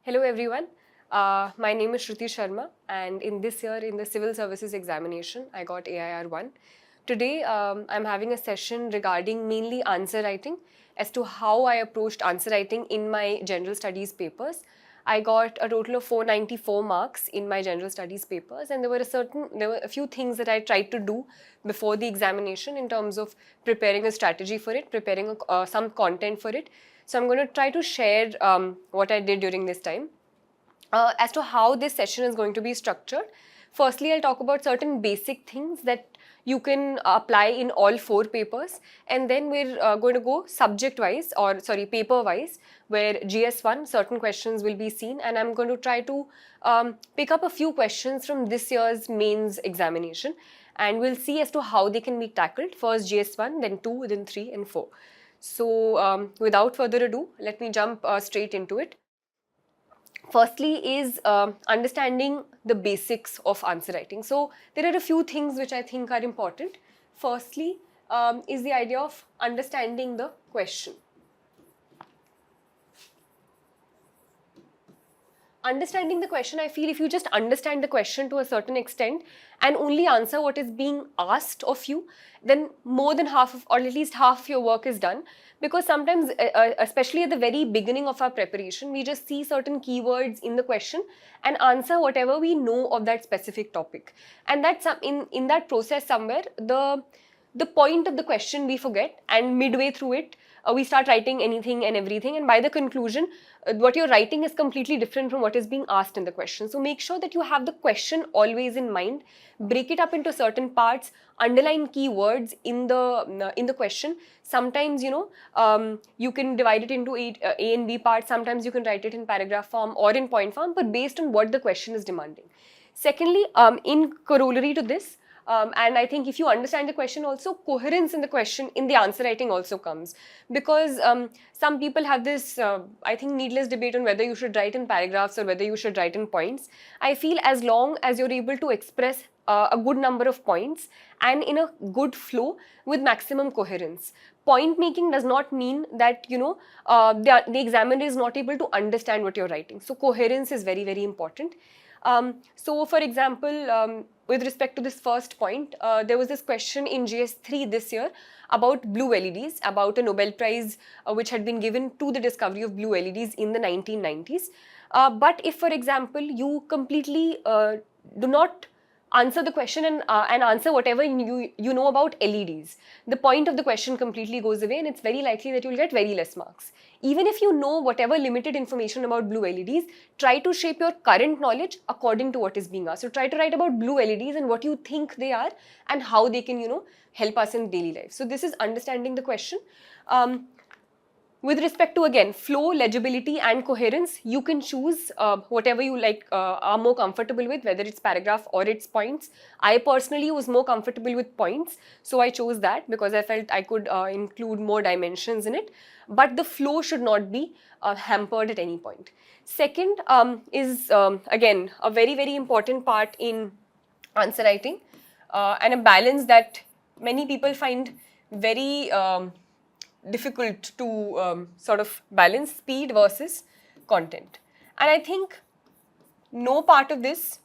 Hello everyone. My name is Shuruti Sharma, and in this year in the Civil Services examination, I got AIR 1. Today, I'm having a session regarding mainly answer writing as to how I approached answer writing in my general studies papers. I got a total of 494 marks in my general studies papers, and there were a few things that I tried to do before the examination in terms of preparing a strategy for it, preparing some content for it. So I'm going to try to share what I did during this time. As to how this session is going to be structured, firstly I'll talk about certain basic things that you can apply in all 4 papers, and then we're going to go paper wise, where GS1 certain questions will be seen, and I'm going to try to pick up a few questions from this year's mains examination, and we'll see as to how they can be tackled. First GS1, then 2, then 3 and 4. So without further ado, let me jump straight into it. Firstly is understanding the basics of answer writing. So there are a few things which I think are important. Firstly is the idea of understanding the question. Understanding the question, I feel if you just understand the question to a certain extent and only answer what is being asked of you, then more than half of, or at least half your work is done. Because sometimes, especially at the very beginning of our preparation, we just see certain keywords in the question and answer whatever we know of that specific topic. And that's in that process somewhere, the point of the question we forget, and midway through it, we start writing anything and everything, and by the conclusion, what you're writing is completely different from what is being asked in the question. So make sure that you have the question always in mind, break it up into certain parts, underline keywords in the question. Sometimes, you can divide it into A and B parts, sometimes you can write it in paragraph form or in point form, but based on what the question is demanding. Secondly, in corollary to this, and I think if you understand the question also, coherence in the question, in the answer writing also comes. Because some people have this, I think, needless debate on whether you should write in paragraphs or whether you should write in points. I feel as long as you're able to express a good number of points and in a good flow with maximum coherence. Point making does not mean that, the examiner is not able to understand what you're writing. So coherence is very, very important. So for example, with respect to this first point, there was this question in GS3 this year about blue LEDs, about a Nobel Prize which had been given to the discovery of blue LEDs in the 1990s. But if, for example, you completely do not answer the question and answer whatever you know about LEDs, the point of the question completely goes away, and it's very likely that you'll get very less marks. Even if you know whatever limited information about blue LEDs, try to shape your current knowledge according to what is being asked. So try to write about blue LEDs and what you think they are and how they can, help us in daily life. So this is understanding the question. With respect to, again, flow, legibility and coherence, you can choose whatever you like, are more comfortable with, whether it's paragraph or it's points. I personally was more comfortable with points, so I chose that because I felt I could include more dimensions in it. But the flow should not be hampered at any point. Second is, again, a very, very important part in answer writing and a balance that many people find very difficult to sort of balance: speed versus content. And I think no part of this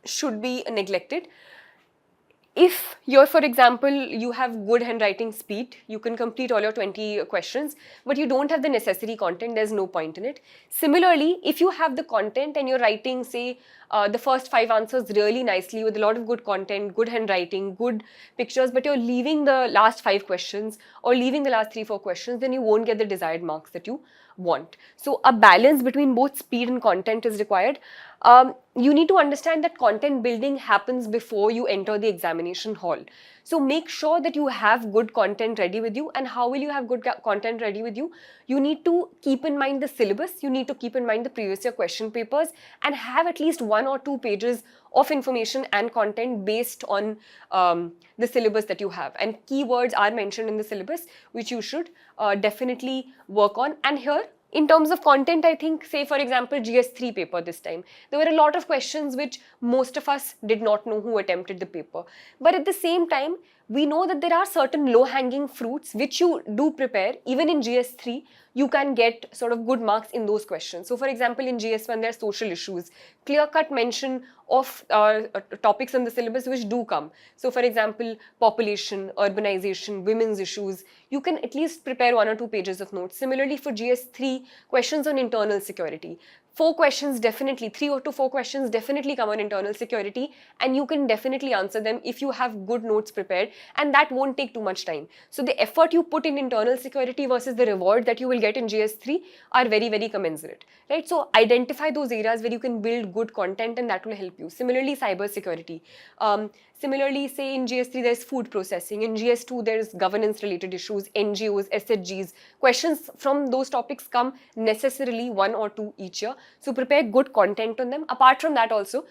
should be neglected. If you're, for example, you have good handwriting speed, you can complete all your 20 questions, but you don't have the necessary content, there's no point in it. Similarly, if you have the content and you're writing, say, the first 5 answers really nicely with a lot of good content, good handwriting, good pictures, but you're leaving the last 5 questions or leaving the last 3-4 questions, then you won't get the desired marks that you want. So a balance between both speed and content is required. You need to understand that content building happens before you enter the examination hall. So make sure that you have good content ready with you. And how will you have good content ready with you? You need to keep in mind the syllabus, you need to keep in mind the previous year question papers, and have at least 1 or 2 pages of information and content based on the syllabus that you have. And keywords are mentioned in the syllabus, which you should definitely work on. And here, in terms of content, I think, say for example, GS3 paper this time, there were a lot of questions which most of us did not know who attempted the paper. But at the same time, we know that there are certain low-hanging fruits which you do prepare even in GS3 you can get sort of good marks in those questions. So for example, in GS1 there are social issues, clear-cut mention of topics in the syllabus which do come. So for example, population, urbanization, women's issues, you can at least prepare 1 or 2 pages of notes. Similarly for GS3, questions on internal security. 4 questions definitely, 3 or 4 questions definitely come on internal security, and you can definitely answer them if you have good notes prepared, and that won't take too much time. So the effort you put in internal security versus the reward that you will get in GS3 are very, very commensurate, right? So identify those areas where you can build good content, and that will help you. Similarly, cyber security. Similarly, say in GS3 there's food processing, in GS2 there's governance related issues, NGOs, SHGs. Questions from those topics come necessarily 1 or 2 each year. So prepare good content on them. Apart from that also,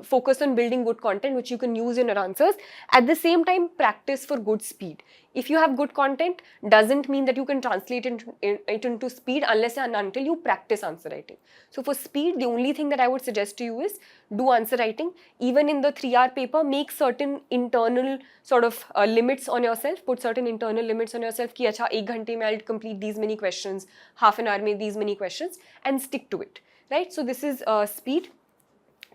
focus on building good content which you can use in your answers. At the same time, practice for good speed. If you have good content, doesn't mean that you can translate it into speed unless and until you practice answer writing. So for speed, the only thing that I would suggest to you is do answer writing. Even in the 3-hour paper, make certain internal sort of limits on yourself. Put certain internal limits on yourself. Ki acha, 1 ghante mein I'll complete these many questions, half an hour mein these many questions, and stick to it. Right? So this is speed.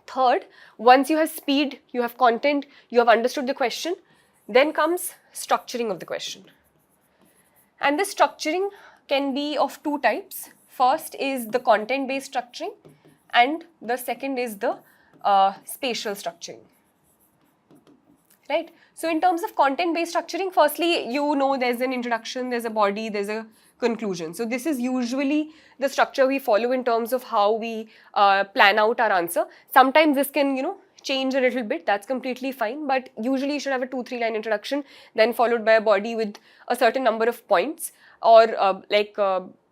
Third, once you have speed, you have content, you have understood the question, then comes structuring of the question. And the structuring can be of 2 types. First is the content-based structuring, and the second is the spatial structuring. Right? So in terms of content-based structuring, firstly, you know there's an introduction, there's a body, there's a conclusion. So this is usually the structure we follow in terms of how we plan out our answer. Sometimes this can, change a little bit, that's completely fine, but usually you should have a 2-3 line introduction, then followed by a body with a certain number of points, or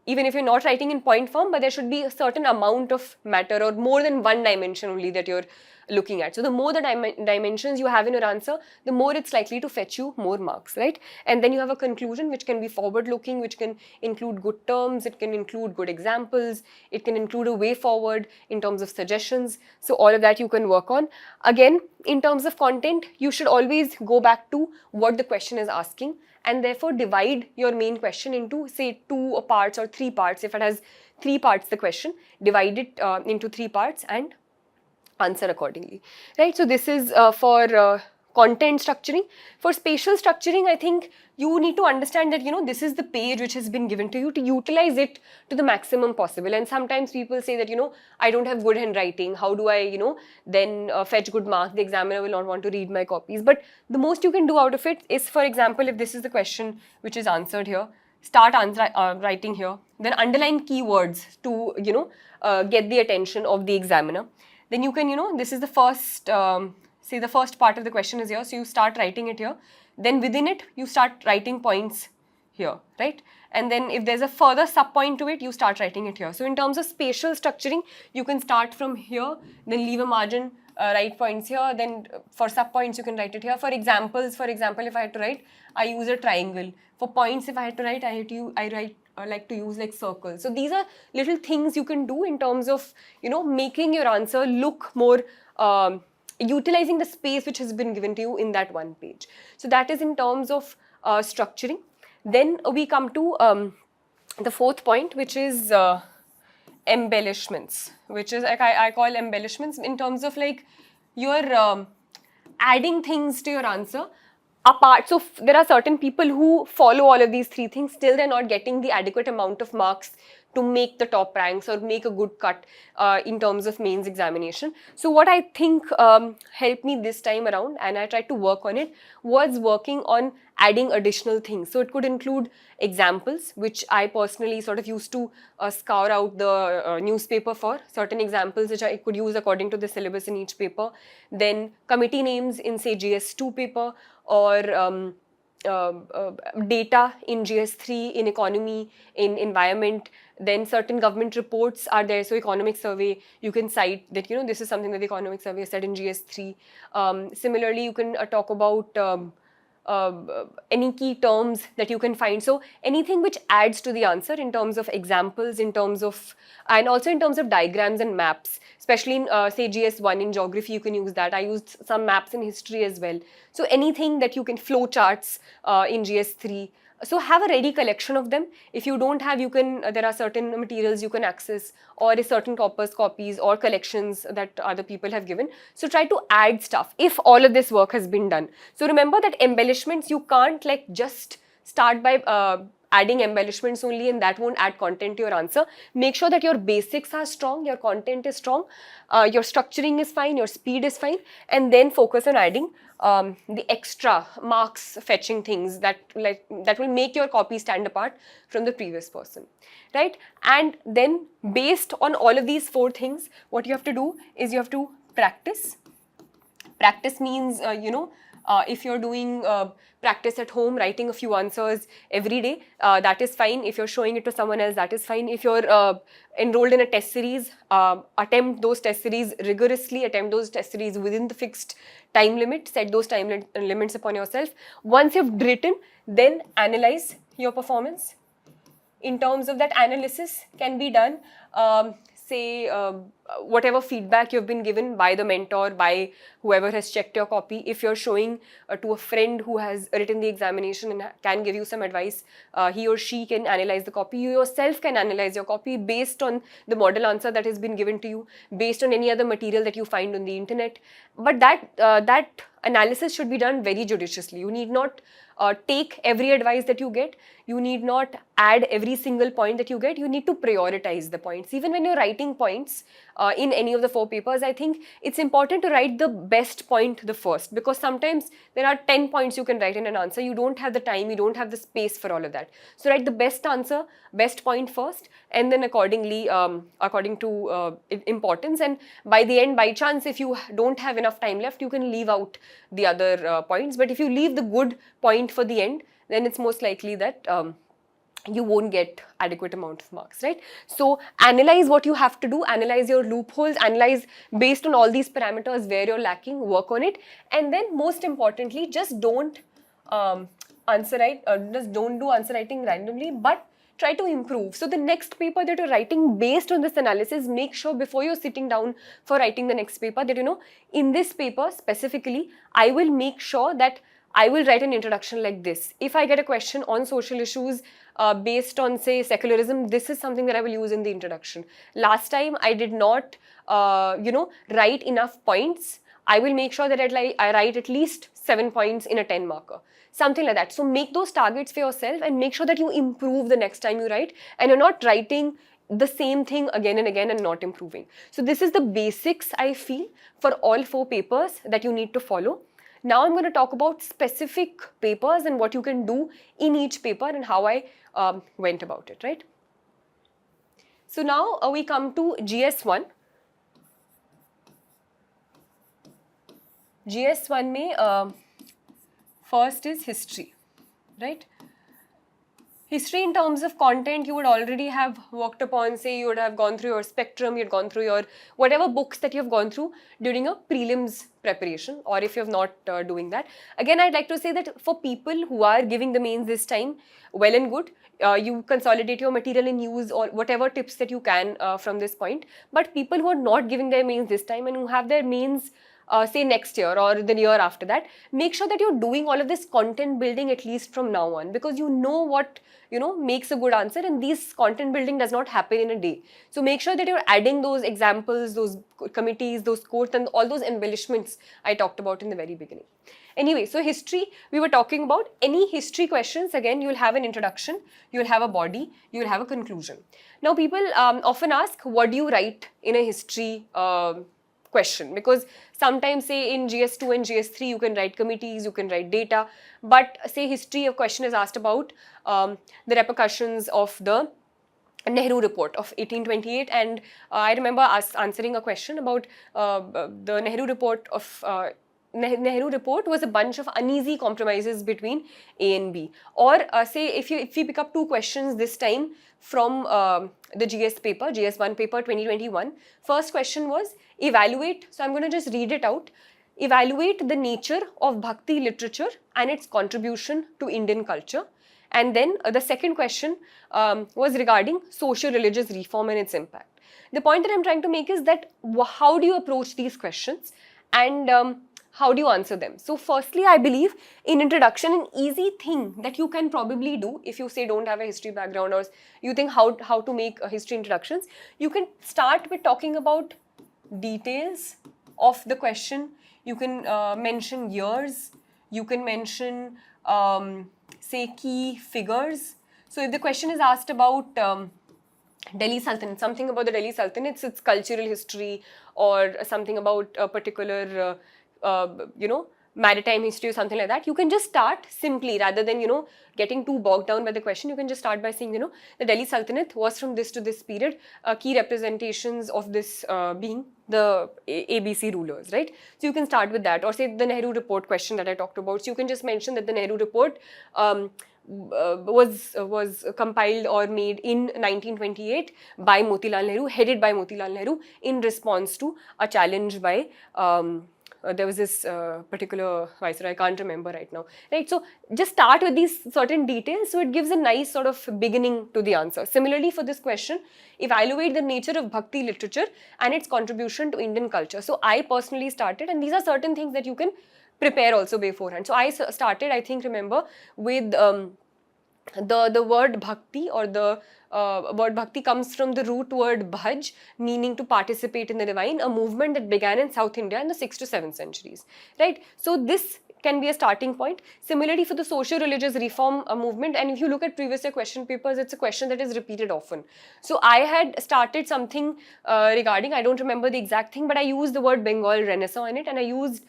even if you're not writing in point form, but there should be a certain amount of matter or more than one dimension only that you're looking at. So the more the dimensions you have in your answer, the more it's likely to fetch you more marks, right? And then you have a conclusion which can be forward looking, which can include good terms, it can include good examples, it can include a way forward in terms of suggestions. So all of that you can work on. Again, in terms of content, you should always go back to what the question is asking, and therefore divide your main question into, say, 2 parts or 3 parts. If it has 3 parts, the question, divide it into 3 parts and answer accordingly, right? So this is for content structuring. For spatial structuring, I think you need to understand that, this is the page which has been given to you, to utilize it to the maximum possible. And sometimes people say that, I don't have good handwriting. How do I, then fetch good marks? The examiner will not want to read my copies. But the most you can do out of it is, for example, if this is the question which is answered here, start writing here, then underline keywords to, get the attention of the examiner. Then you can, this is the first, say the first part of the question is here, so you start writing it here. Then within it, you start writing points here, right? And then if there's a further sub point to it, you start writing it here. So in terms of spatial structuring, you can start from here, then leave a margin, write points here, then for sub points, you can write it here. For examples, if I had to write, I use a triangle. For points, if I had to write, I like to use like circles. So these are little things you can do in terms of, making your answer look more, utilizing the space which has been given to you in that one page. So that is in terms of structuring. Then we come to the 4th point, which is embellishments, which is like I call embellishments in terms of like you're adding things to your answer. Apart, so there are certain people who follow all of these 3 things, still they're not getting the adequate amount of marks to make the top ranks or make a good cut in terms of mains examination. So what I think helped me this time around, and I tried to work on it, was working on adding additional things. So it could include examples, which I personally sort of used to scour out the newspaper for, certain examples which I could use according to the syllabus in each paper. Then committee names in, say, GS2 paper, or data in GS3, in economy, in environment. Then certain government reports are there. So economic survey, you can cite that, this is something that the economic survey said in GS3. Similarly, you can talk about any key terms that you can find. So anything which adds to the answer in terms of examples, in terms of, and also in terms of diagrams and maps, especially in say GS1 in geography, you can use that. I used some maps in history as well. So anything that you can, flow charts in GS3, So have a ready collection of them. If you don't have, you can, there are certain materials you can access, or certain copies or collections that other people have given. So try to add stuff if all of this work has been done. So remember that embellishments, you can't like just start by adding embellishments only, and that won't add content to your answer. Make sure that your basics are strong, your content is strong, your structuring is fine, your speed is fine, and then focus on adding the extra marks fetching things that will make your copy stand apart from the previous person, right? And then based on all of these 4 things, what you have to do is you have to practice. Practice means, if you're doing practice at home, writing a few answers every day, that is fine. If you're showing it to someone else, that is fine. If you're enrolled in a test series, attempt those test series rigorously, attempt those test series within the fixed time limit, set those time limits upon yourself. Once you've written, then analyze your performance. In terms of that, analysis can be done, say, whatever feedback you've been given by the mentor, by whoever has checked your copy. If you're showing to a friend who has written the examination and can give you some advice, he or she can analyze the copy. You yourself can analyze your copy based on the model answer that has been given to you, based on any other material that you find on the internet. But that analysis should be done very judiciously. You need not take every advice that you get. You need not add every single point that you get. You need to prioritize the points. Even when you're writing points in any of the 4 papers, I think it's important to write the best point the first, because sometimes there are 10 points you can write in an answer. You don't have the time, you don't have the space for all of that. So write the best answer, best point first, and then accordingly, according to importance. And by the end, by chance, if you don't have enough time left, you can leave out the other points. But if you leave the good point for the end, then it's most likely that you won't get adequate amount of marks, right? So analyze what you have to do, analyze your loopholes, analyze based on all these parameters where you're lacking, work on it. And then most importantly, just don't do answer writing randomly, but try to improve. So the next paper that you're writing based on this analysis, make sure before you're sitting down for writing the next paper that, in this paper specifically, I will make sure that I will write an introduction like this. If I get a question on social issues based on, say, secularism, this is something that I will use in the introduction. Last time I did not, write enough points. I will make sure that I write at least 7 points in a 10 marker. Something like that. So make those targets for yourself and make sure that you improve the next time you write, and you're not writing the same thing again and again and not improving. So this is the basics, I feel, for all 4 papers that you need to follow. Now I'm going to talk about specific papers and what you can do in each paper and how I went about it, right? So now we come to GS1. GS1 mein first is history, right? History in terms of content, you would already have worked upon, say you would have gone through your spectrum, you'd gone through your whatever books that you've gone through during a prelims preparation, or if you're not doing that. Again, I'd like to say that for people who are giving the mains this time, well and good, you consolidate your material and use or whatever tips that you can from this point. But people who are not giving their mains this time and who have their mains say next year or the year after that, make sure that you're doing all of this content building at least from now on, because you know what makes a good answer, and these content building does not happen in a day. So make sure that you're adding those examples, those committees, those quotes, and all those embellishments I talked about in the very beginning. Anyway, so history, we were talking about any history questions. Again, you'll have an introduction, you'll have a body, you'll have a conclusion. Now people often ask, what do you write in a history question? Because sometimes, say in GS2 and GS3, you can write committees, you can write data, but say history, a question is asked about the repercussions of the Nehru report of 1828, and I remember us answering a question about the Nehru report of Nehru report was a bunch of uneasy compromises between A and B. Or say if we pick up 2 questions this time from the GS paper, GS1 paper 2021. First question was evaluate, so I'm going to just read it out. Evaluate the nature of Bhakti literature and its contribution to Indian culture. And then the second question was regarding social religious reform and its impact. The point that I'm trying to make is that how do you approach these questions, and how do you answer them? So firstly, I believe in introduction, an easy thing that you can probably do if you say don't have a history background or you think how to make history introductions, you can start with talking about details of the question. You can mention years, you can mention say key figures. So if the question is asked about Delhi Sultanate, something about the Delhi Sultanate, its cultural history, or something about a particular, maritime history or something like that, you can just start simply rather than, getting too bogged down by the question. You can just start by saying, the Delhi Sultanate was from this to this period, key representations of this being the ABC rulers, right? So you can start with that, or say the Nehru report question that I talked about. So you can just mention that the Nehru report was compiled or made in 1928 by Motilal Nehru, headed by Motilal Nehru, in response to a challenge by there was this particular viceroy, I can't remember right now, right? So just start with these certain details, so it gives a nice sort of beginning to the answer. Similarly, for this question, evaluate the nature of Bhakti literature and its contribution to Indian culture. So I personally started, and these are certain things that you can prepare also beforehand. So I started, I think, remember, with the word bhakti, or the word bhakti comes from the root word bhaj, meaning to participate in the divine, a movement that began in South India in the 6th to 7th centuries, right? So this can be a starting point. Similarly, for the social religious reform movement, and if you look at previous year question papers, it's a question that is repeated often. So I had started something regarding, I don't remember the exact thing, but I used the word Bengal Renaissance in it, and I used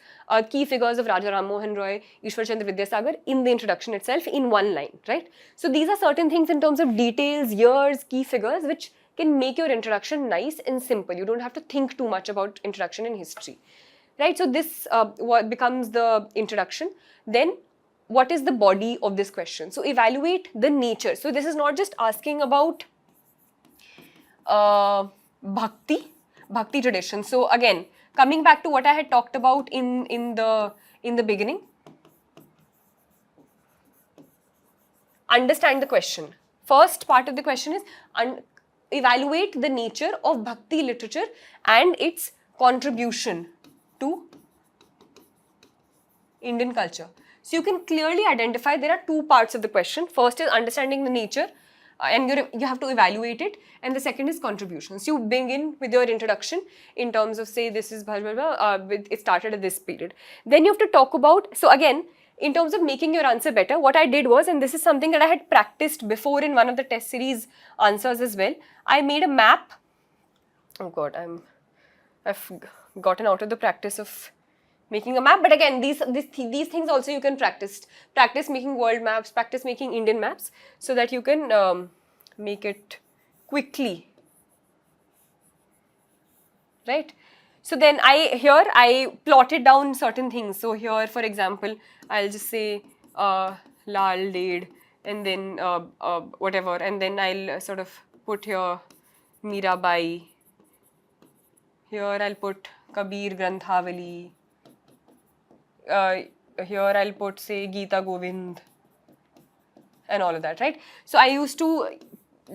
key figures of Raja Ram Mohan Roy, Ishwar Chandra Vidyasagar in the introduction itself in one line, right? So these are certain things in terms of details, years, key figures, which can make your introduction nice and simple. You don't have to think too much about introduction in history. Right, so this what becomes the introduction. Then what is the body of this question? So evaluate the nature. So this is not just asking about bhakti tradition. So again, coming back to what I had talked about in the beginning, understand the question. First part of the question is evaluate the nature of bhakti literature and its contribution to Indian culture. So you can clearly identify there are two parts of the question. First is understanding the nature, and you have to evaluate it, and the second is contributions. You begin with your introduction in terms of, say, this is blah, blah, blah, it started at this period. Then you have to talk about, so again, in terms of making your answer better, what I did was, and this is something that I had practiced before in one of the test series answers as well, I made a map. Oh God, I've gotten out of the practice of making a map, but again, these things also you can practice making world maps, practice making Indian maps, so that you can make it quickly, right? So then I plotted down certain things. So here, for example, I'll just say Lal Ded, and then whatever, and then I'll sort of put here Mirabai. Here I'll put Kabir Granthavali. Here I'll put, say, Gita Govind, and all of that, right? So I used to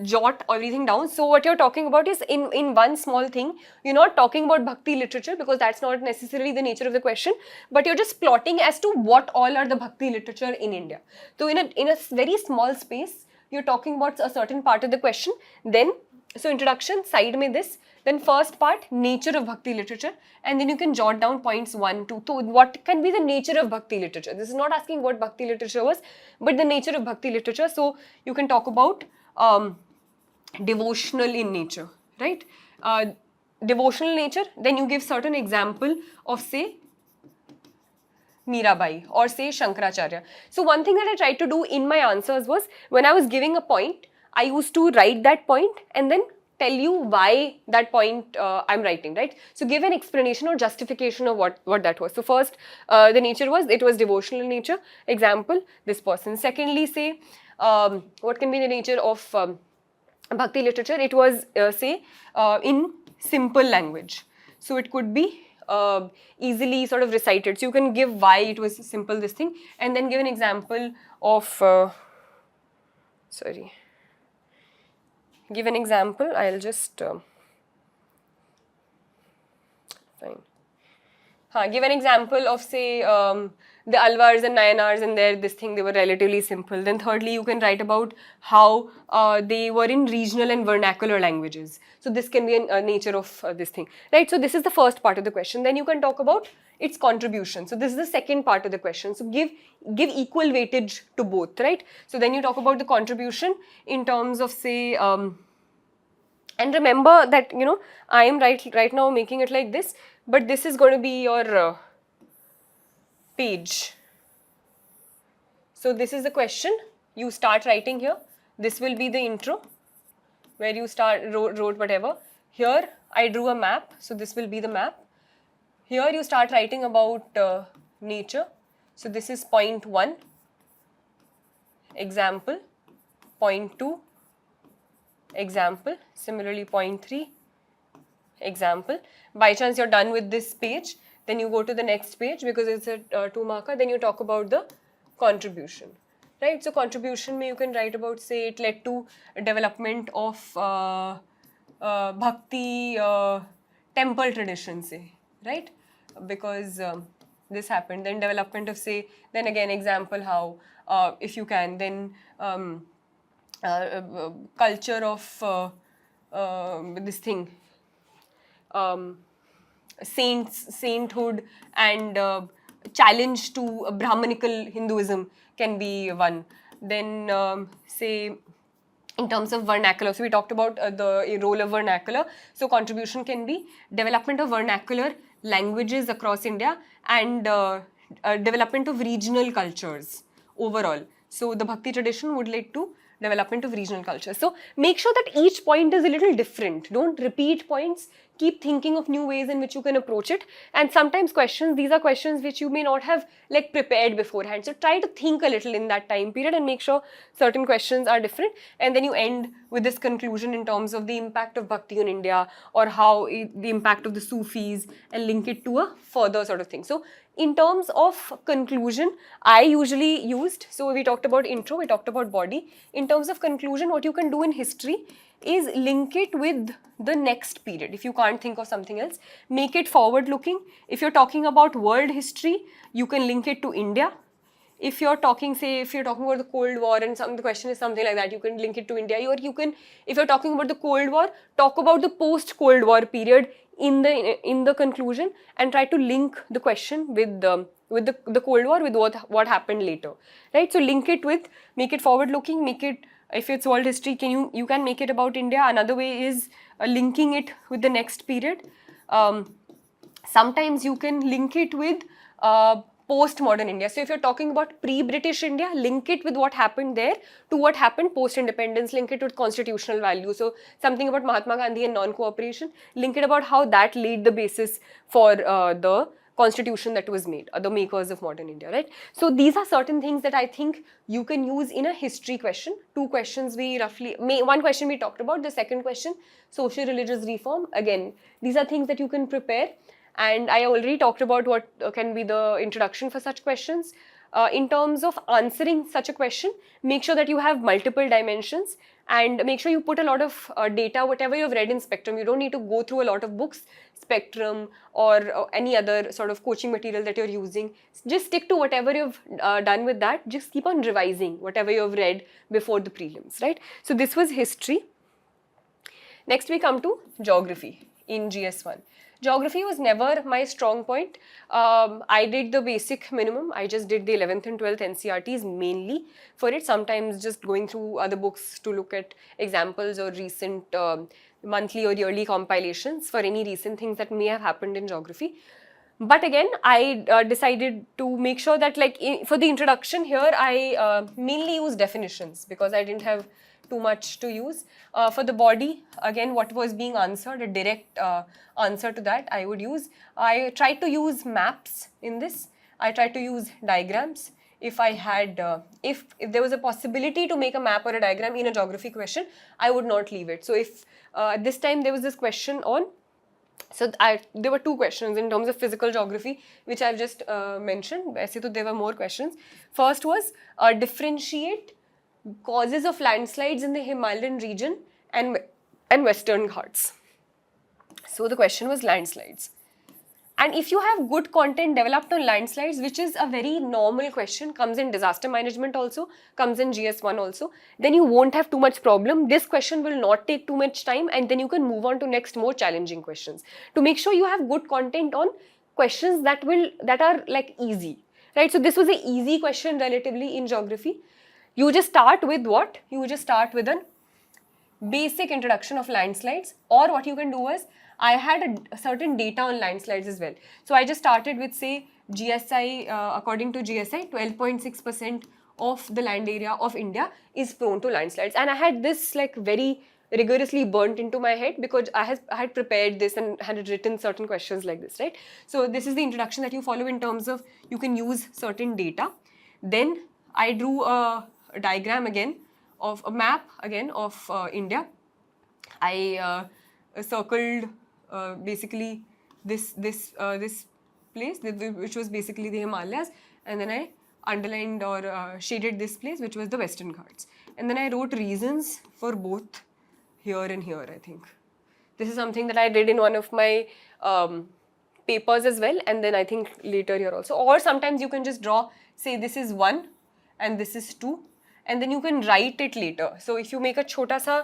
jot everything down. So what you're talking about is in one small thing, you're not talking about bhakti literature, because that's not necessarily the nature of the question, but you're just plotting as to what all are the bhakti literature in India. So in a very small space, you're talking about a certain part of the question. Then, so introduction, side mein this, then first part, nature of bhakti literature, and then you can jot down points 1, 2. So what can be the nature of bhakti literature? This is not asking what bhakti literature was, but the nature of bhakti literature. So you can talk about devotional in nature, right? Devotional nature, then you give certain example of, say, Mirabai or say Shankaracharya. So one thing that I tried to do in my answers was, when I was giving a point, I used to write that point and then tell you why that point I'm writing, right? So give an explanation or justification of what that was. So first, the nature was, it was devotional in nature. Example, this person. Secondly, say, what can be the nature of bhakti literature? It was, say, in simple language. So it could be easily sort of recited. So you can give why it was simple, this thing, and then give an example of, give an example. I'll just, fine. Give an example of, say, the Alvars and Nayanars and this thing, they were relatively simple. Then thirdly, you can write about how they were in regional and vernacular languages. So this can be a nature of this thing, right? So this is the first part of the question. Then you can talk about its contribution. So this is the second part of the question. So give equal weightage to both, right? So then you talk about the contribution in terms of, say, and remember that, you know, I am right now making it like this, but this is going to be your page. So this is the question. You start writing here. This will be the intro where you wrote whatever. Here I drew a map. So this will be the map. Here you start writing about nature. So this is point 1. Example. Point 2. Example. Similarly, point 3. Example. By chance you're done with this page, then you go to the next page because it's a 2-marker. Then you talk about the contribution, right? So contribution you can write about, say, it led to development of bhakti temple tradition, say, right? Because this happened. Then development of, say, then again example how, if you can, then culture of this thing, sainthood and challenge to Brahmanical Hinduism can be one. Then say in terms of vernacular, so we talked about the role of vernacular. So contribution can be development of vernacular languages across India and development of regional cultures overall. So the Bhakti tradition would lead to development of regional culture. So make sure that each point is a little different. Don't repeat points. Keep thinking of new ways in which you can approach it. And sometimes these are questions which you may not have like prepared beforehand. So try to think a little in that time period and make sure certain questions are different. And then you end with this conclusion in terms of the impact of Bhakti on India, or how the impact of the Sufis, and link it to a further sort of thing. So in terms of conclusion, I usually used, so we talked about intro, we talked about body. In terms of conclusion, what you can do in history is link it with the next period. If you can't think of something else, make it forward looking. If you're talking about world history, you can link it to India. If you're talking, say, if you're talking about the Cold War and the question is something like that, you can link it to India. Or you can, if you're talking about the Cold War, talk about the post-Cold War period in the conclusion, and try to link the question with the Cold War with what happened later, right? So link it with, make it forward looking, make it, if it's world history, you can make it about India. Another way is linking it with the next period. Sometimes you can link it with post-modern India. So if you're talking about pre-British India, link it with what happened there to what happened post-independence, link it with constitutional values. So something about Mahatma Gandhi and non-cooperation, link it about how that laid the basis for the constitution that was made, the makers of modern India, right? So these are certain things that I think you can use in a history question. Two questions one question we talked about, the second question, social religious reform. Again, these are things that you can prepare. And I already talked about what can be the introduction for such questions. In terms of answering such a question, make sure that you have multiple dimensions and make sure you put a lot of data, whatever you've read in Spectrum. You don't need to go through a lot of books, Spectrum or any other sort of coaching material that you're using. Just stick to whatever you've done with that. Just keep on revising whatever you've read before the prelims, right? So this was history. Next we come to geography in GS1. Geography was never my strong point. I did the basic minimum. I just did the 11th and 12th NCRTs mainly for it. Sometimes just going through other books to look at examples or recent monthly or yearly compilations for any recent things that may have happened in geography. But again, I decided to make sure that for the introduction here, I mainly use definitions because I didn't have too much to use. For the body, again, what was being answered, a direct answer to that I tried to use maps in this. I tried to use diagrams. If I had, if there was a possibility to make a map or a diagram in a geography question, I would not leave it. So if this time there was this question on, so there were two questions in terms of physical geography, which I've just mentioned. So there were more questions. First was differentiate causes of landslides in the Himalayan region and Western Ghats. So the question was landslides. And if you have good content developed on landslides, which is a very normal question, comes in disaster management also, comes in GS1 also, then you won't have too much problem. This question will not take too much time, and then you can move on to next more challenging questions. To make sure you have good content on questions that are like easy, right? So this was an easy question relatively in geography. You just start with what? You just start with an basic introduction of landslides, or what you can do is, I had a certain data on landslides as well. So I just started with, say, GSI, according to GSI, 12.6% of the land area of India is prone to landslides. And I had this like very rigorously burnt into my head because I had prepared this and had written certain questions like this, right? So this is the introduction that you follow in terms of you can use certain data. Then I drew a diagram again of a map again of India. I circled basically this place, which was basically the Himalayas, and then I underlined or shaded this place, which was the Western Ghats. And then I wrote reasons for both here and here, I think. This is something that I did in one of my papers as well, and then I think later here also. Or sometimes you can just draw, say this is 1 and this is 2, and then you can write it later. So if you make a chota sa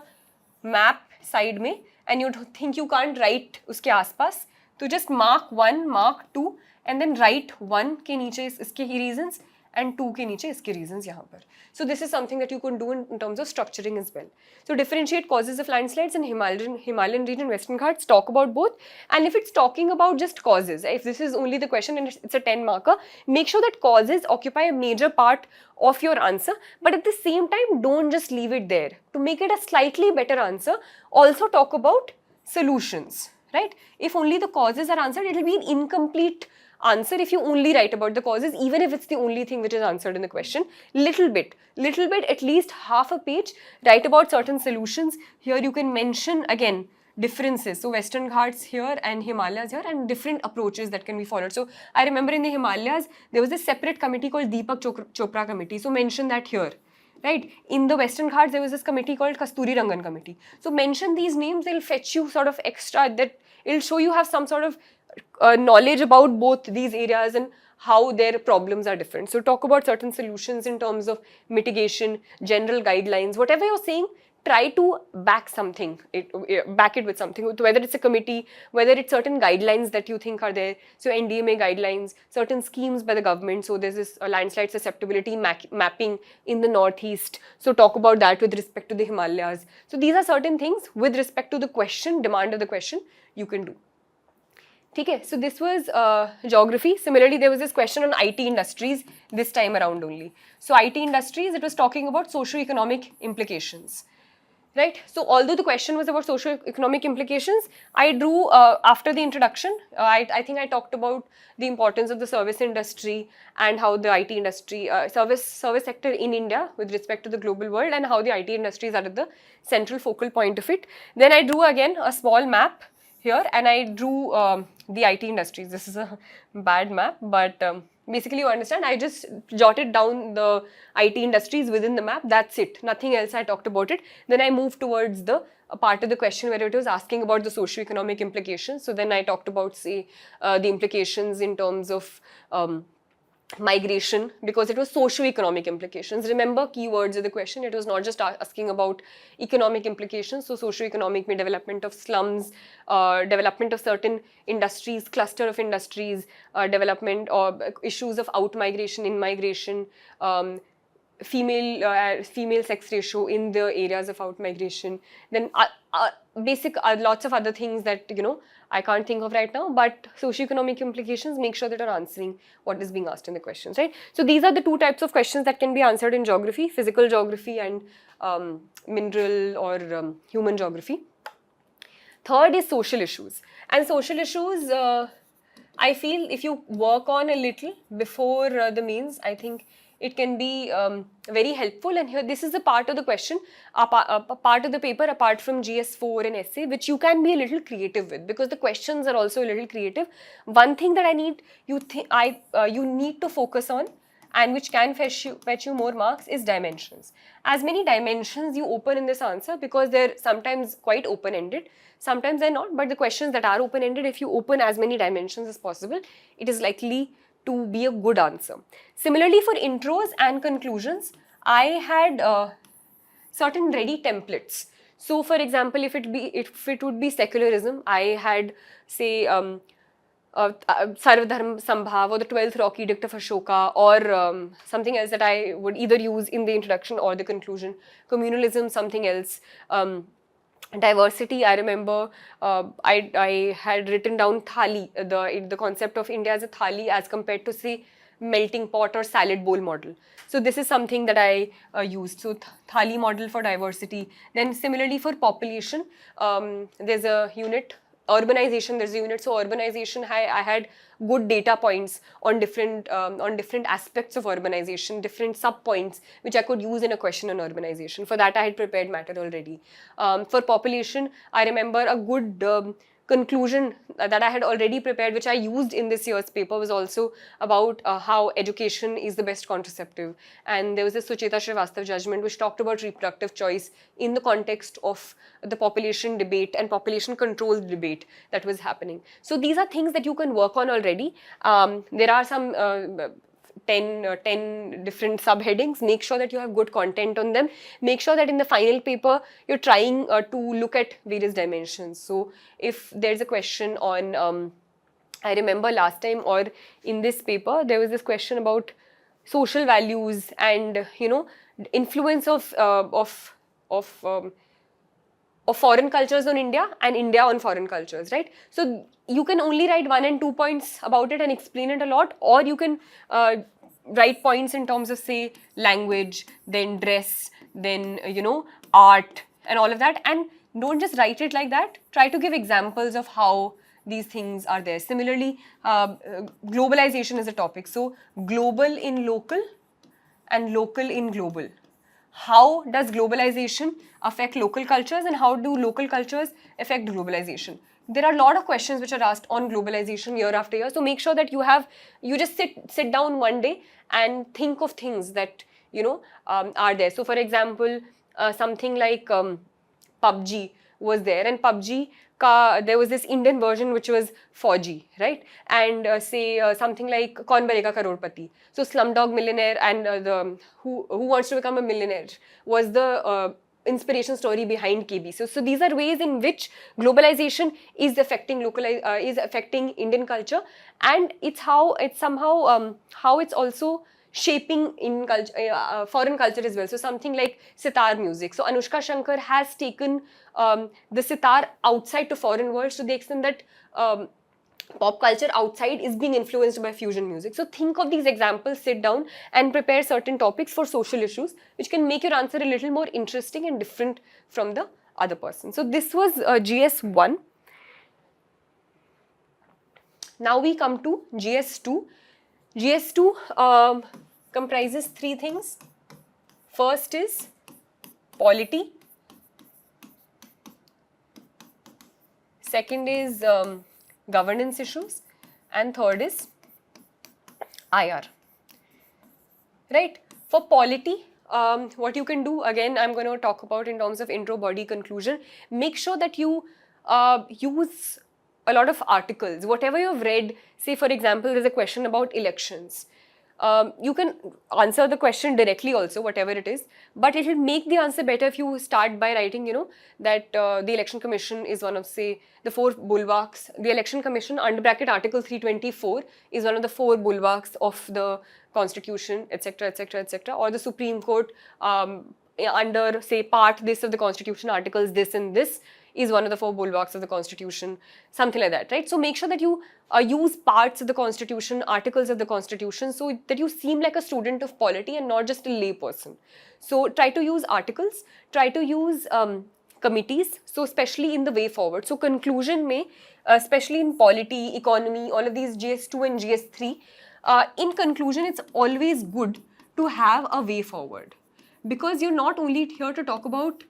map side mein and you think you can't write uske aaspas, to just mark 1, mark 2 and then write 1 ke niche iske hi reasons and 2 ke niche iske reasons yahan par. So this is something that you can do in terms of structuring as well. So differentiate causes of landslides in Himalayan region, Western Ghats, talk about both. And if it's talking about just causes, if this is only the question and it's a 10 marker, make sure that causes occupy a major part of your answer, but at the same time don't just leave it there. To make it a slightly better answer, also talk about solutions, right? If only the causes are answered, it will be an incomplete answer if you only write about the causes, even if it's the only thing which is answered in the question. Little bit, at least half a page, write about certain solutions. Here you can mention again differences. So Western Ghats here and Himalayas here, and different approaches that can be followed. So I remember in the Himalayas, there was a separate committee called Deepak Chopra committee. So mention that here. Right? In the Western Ghats, there was this committee called Kasturi Rangan committee. So mention these names, they'll fetch you sort of extra, that it'll show you have some sort of knowledge about both these areas and how their problems are different. So talk about certain solutions in terms of mitigation, general guidelines, whatever you're saying, try to back something, back it with something, whether it's a committee, whether it's certain guidelines that you think are there. So NDMA guidelines, certain schemes by the government. So there's this landslide susceptibility mapping in the northeast. So talk about that with respect to the Himalayas. So these are certain things with respect to the question, demand of the question, you can do. Okay, so this was geography. Similarly, there was this question on IT industries this time around only. So IT industries, it was talking about socio-economic implications, right? So although the question was about socio-economic implications, I drew after the introduction, I think I talked about the importance of the service industry and how the IT industry, service sector in India with respect to the global world, and how the IT industries are at the central focal point of it. Then I drew again a small map here, and I drew the IT industries. This is a bad map, but basically you understand, I just jotted down the IT industries within the map. That's it. Nothing else I talked about it. Then I moved towards the part of the question where it was asking about the socio-economic implications. So then I talked about, say, the implications in terms of migration, because it was socio-economic implications. Remember keywords of the question, it was not just asking about economic implications. So socio-economic means development of slums, development of certain industries, cluster of industries, development or issues of out-migration, in-migration, female sex ratio in the areas of out-migration, then basic lots of other things that, you know, I can't think of right now, but socio-economic implications, make sure that you're answering what is being asked in the questions, right? So these are the two types of questions that can be answered in geography, physical geography and mineral or human geography. Third is social issues. And social issues, I feel if you work on a little before the mains, I think it can be very helpful. And here, this is a part of the question, a part of the paper apart from GS4 and essay, which you can be a little creative with, because the questions are also a little creative. One thing that you need to focus on, and which can fetch you more marks is dimensions. As many dimensions you open in this answer, because they're sometimes quite open-ended, sometimes they're not, but the questions that are open-ended, if you open as many dimensions as possible, it is likely to be a good answer. Similarly, for intros and conclusions, I had certain ready templates. So, for example, if it would be secularism, I had, say, Sarvadharma Sambhav, or the 12th Rock Edict of Ashoka, or something else that I would either use in the introduction or the conclusion. Communalism, something else. Diversity, I remember I had written down thali, the concept of India as a thali as compared to, say, melting pot or salad bowl model. So this is something that I used. So thali model for diversity. Then similarly for population, there's a unit. Urbanization, there's a unit. So urbanization, I had good data points on different aspects of urbanization, different sub points which I could use in a question on urbanization. For that I had prepared matter already. For population, I remember a good conclusion that I had already prepared, which I used in this year's paper, was also about how education is the best contraceptive. And there was a Sucheta Srivastav judgment which talked about reproductive choice in the context of the population debate and population control debate that was happening. So these are things that you can work on already. There are some 10 different subheadings. Make sure that you have good content on them. Make sure that in the final paper, you're trying to look at various dimensions. So if there's a question on, I remember last time or in this paper, there was this question about social values and, influence of foreign cultures on India and India on foreign cultures, right? So you can only write 1 and 2 points about it and explain it a lot, or you can write points in terms of, say, language, then dress, then, art and all of that. And don't just write it like that. Try to give examples of how these things are there. Similarly, globalization is a topic. So global in local and local in global. How does globalization affect local cultures, and how do local cultures affect globalization? There are a lot of questions which are asked on globalization year after year. So make sure that you just sit down one day and think of things that, are there. So for example, something like PUBG was there, and PUBG there was this Indian version which was Fauji, right? And say something like Kaun Banega Crorepati. So Slumdog Millionaire and the who wants to become a millionaire was the inspiration story behind KB. So these are ways in which globalization is affecting Indian culture, and it's somehow how it's also shaping in culture, foreign culture as well. So something like sitar music. So Anushka Shankar has taken the sitar outside to foreign world to the extent that pop culture outside is being influenced by fusion music. So think of these examples, sit down and prepare certain topics for social issues which can make your answer a little more interesting and different from the other person. So this was GS1. Now we come to GS2. GS2 comprises 3 things. First is polity. Second is governance issues. And third is IR. Right? For polity, what you can do, again, I'm going to talk about in terms of intro, body, conclusion. Make sure that you use a lot of articles. Whatever you've read, say for example, there's a question about elections. You can answer the question directly also, whatever it is, but it will make the answer better if you start by writing, that the Election Commission is one of, say, the 4 bulwarks. The Election Commission, under bracket Article 324, is one of the 4 bulwarks of the Constitution, etc., etc., etc. Or the Supreme Court, under, say, part this of the Constitution, articles this and this, is one of the 4 bulwarks of the Constitution, something like that, right? So make sure that you use parts of the Constitution, articles of the Constitution, so that you seem like a student of polity and not just a lay person. So try to use articles, try to use committees, so especially in the way forward. So conclusion may, especially in polity, economy, all of these GS2 and GS3, in conclusion, it's always good to have a way forward, because you're not only here to talk about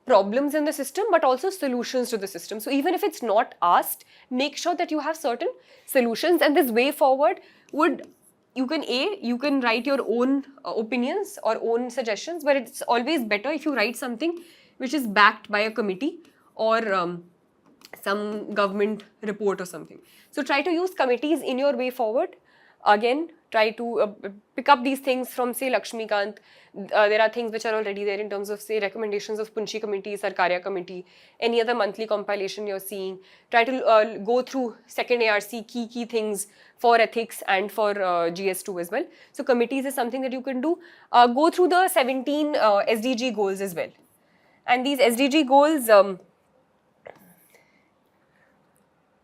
problems in the system, but also solutions to the system. So even if it's not asked, make sure that you have certain solutions, and this way forward would you can write your own opinions or own suggestions, but it's always better if you write something which is backed by a committee or some government report or something. So try to use committees in your way forward. Again, try to pick up these things from, say, Lakshmikant. There are things which are already there in terms of, say, recommendations of Punchi Committee, Sarkarya Committee, any other monthly compilation you're seeing. Try to go through second ARC key things for ethics and for GS2 as well. So committees is something that you can do. Go through the 17 SDG goals as well. And these SDG goals,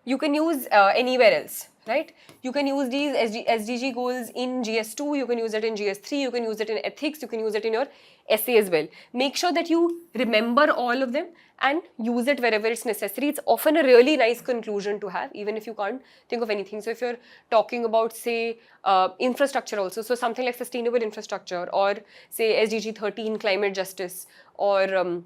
you can use anywhere else, right? You can use these SDG goals in GS2, you can use it in GS3, you can use it in ethics, you can use it in your essay as well. Make sure that you remember all of them and use it wherever it's necessary. It's often a really nice conclusion to have, even if you can't think of anything. So if you're talking about, say, infrastructure also, so something like sustainable infrastructure, or say SDG 13, climate justice, or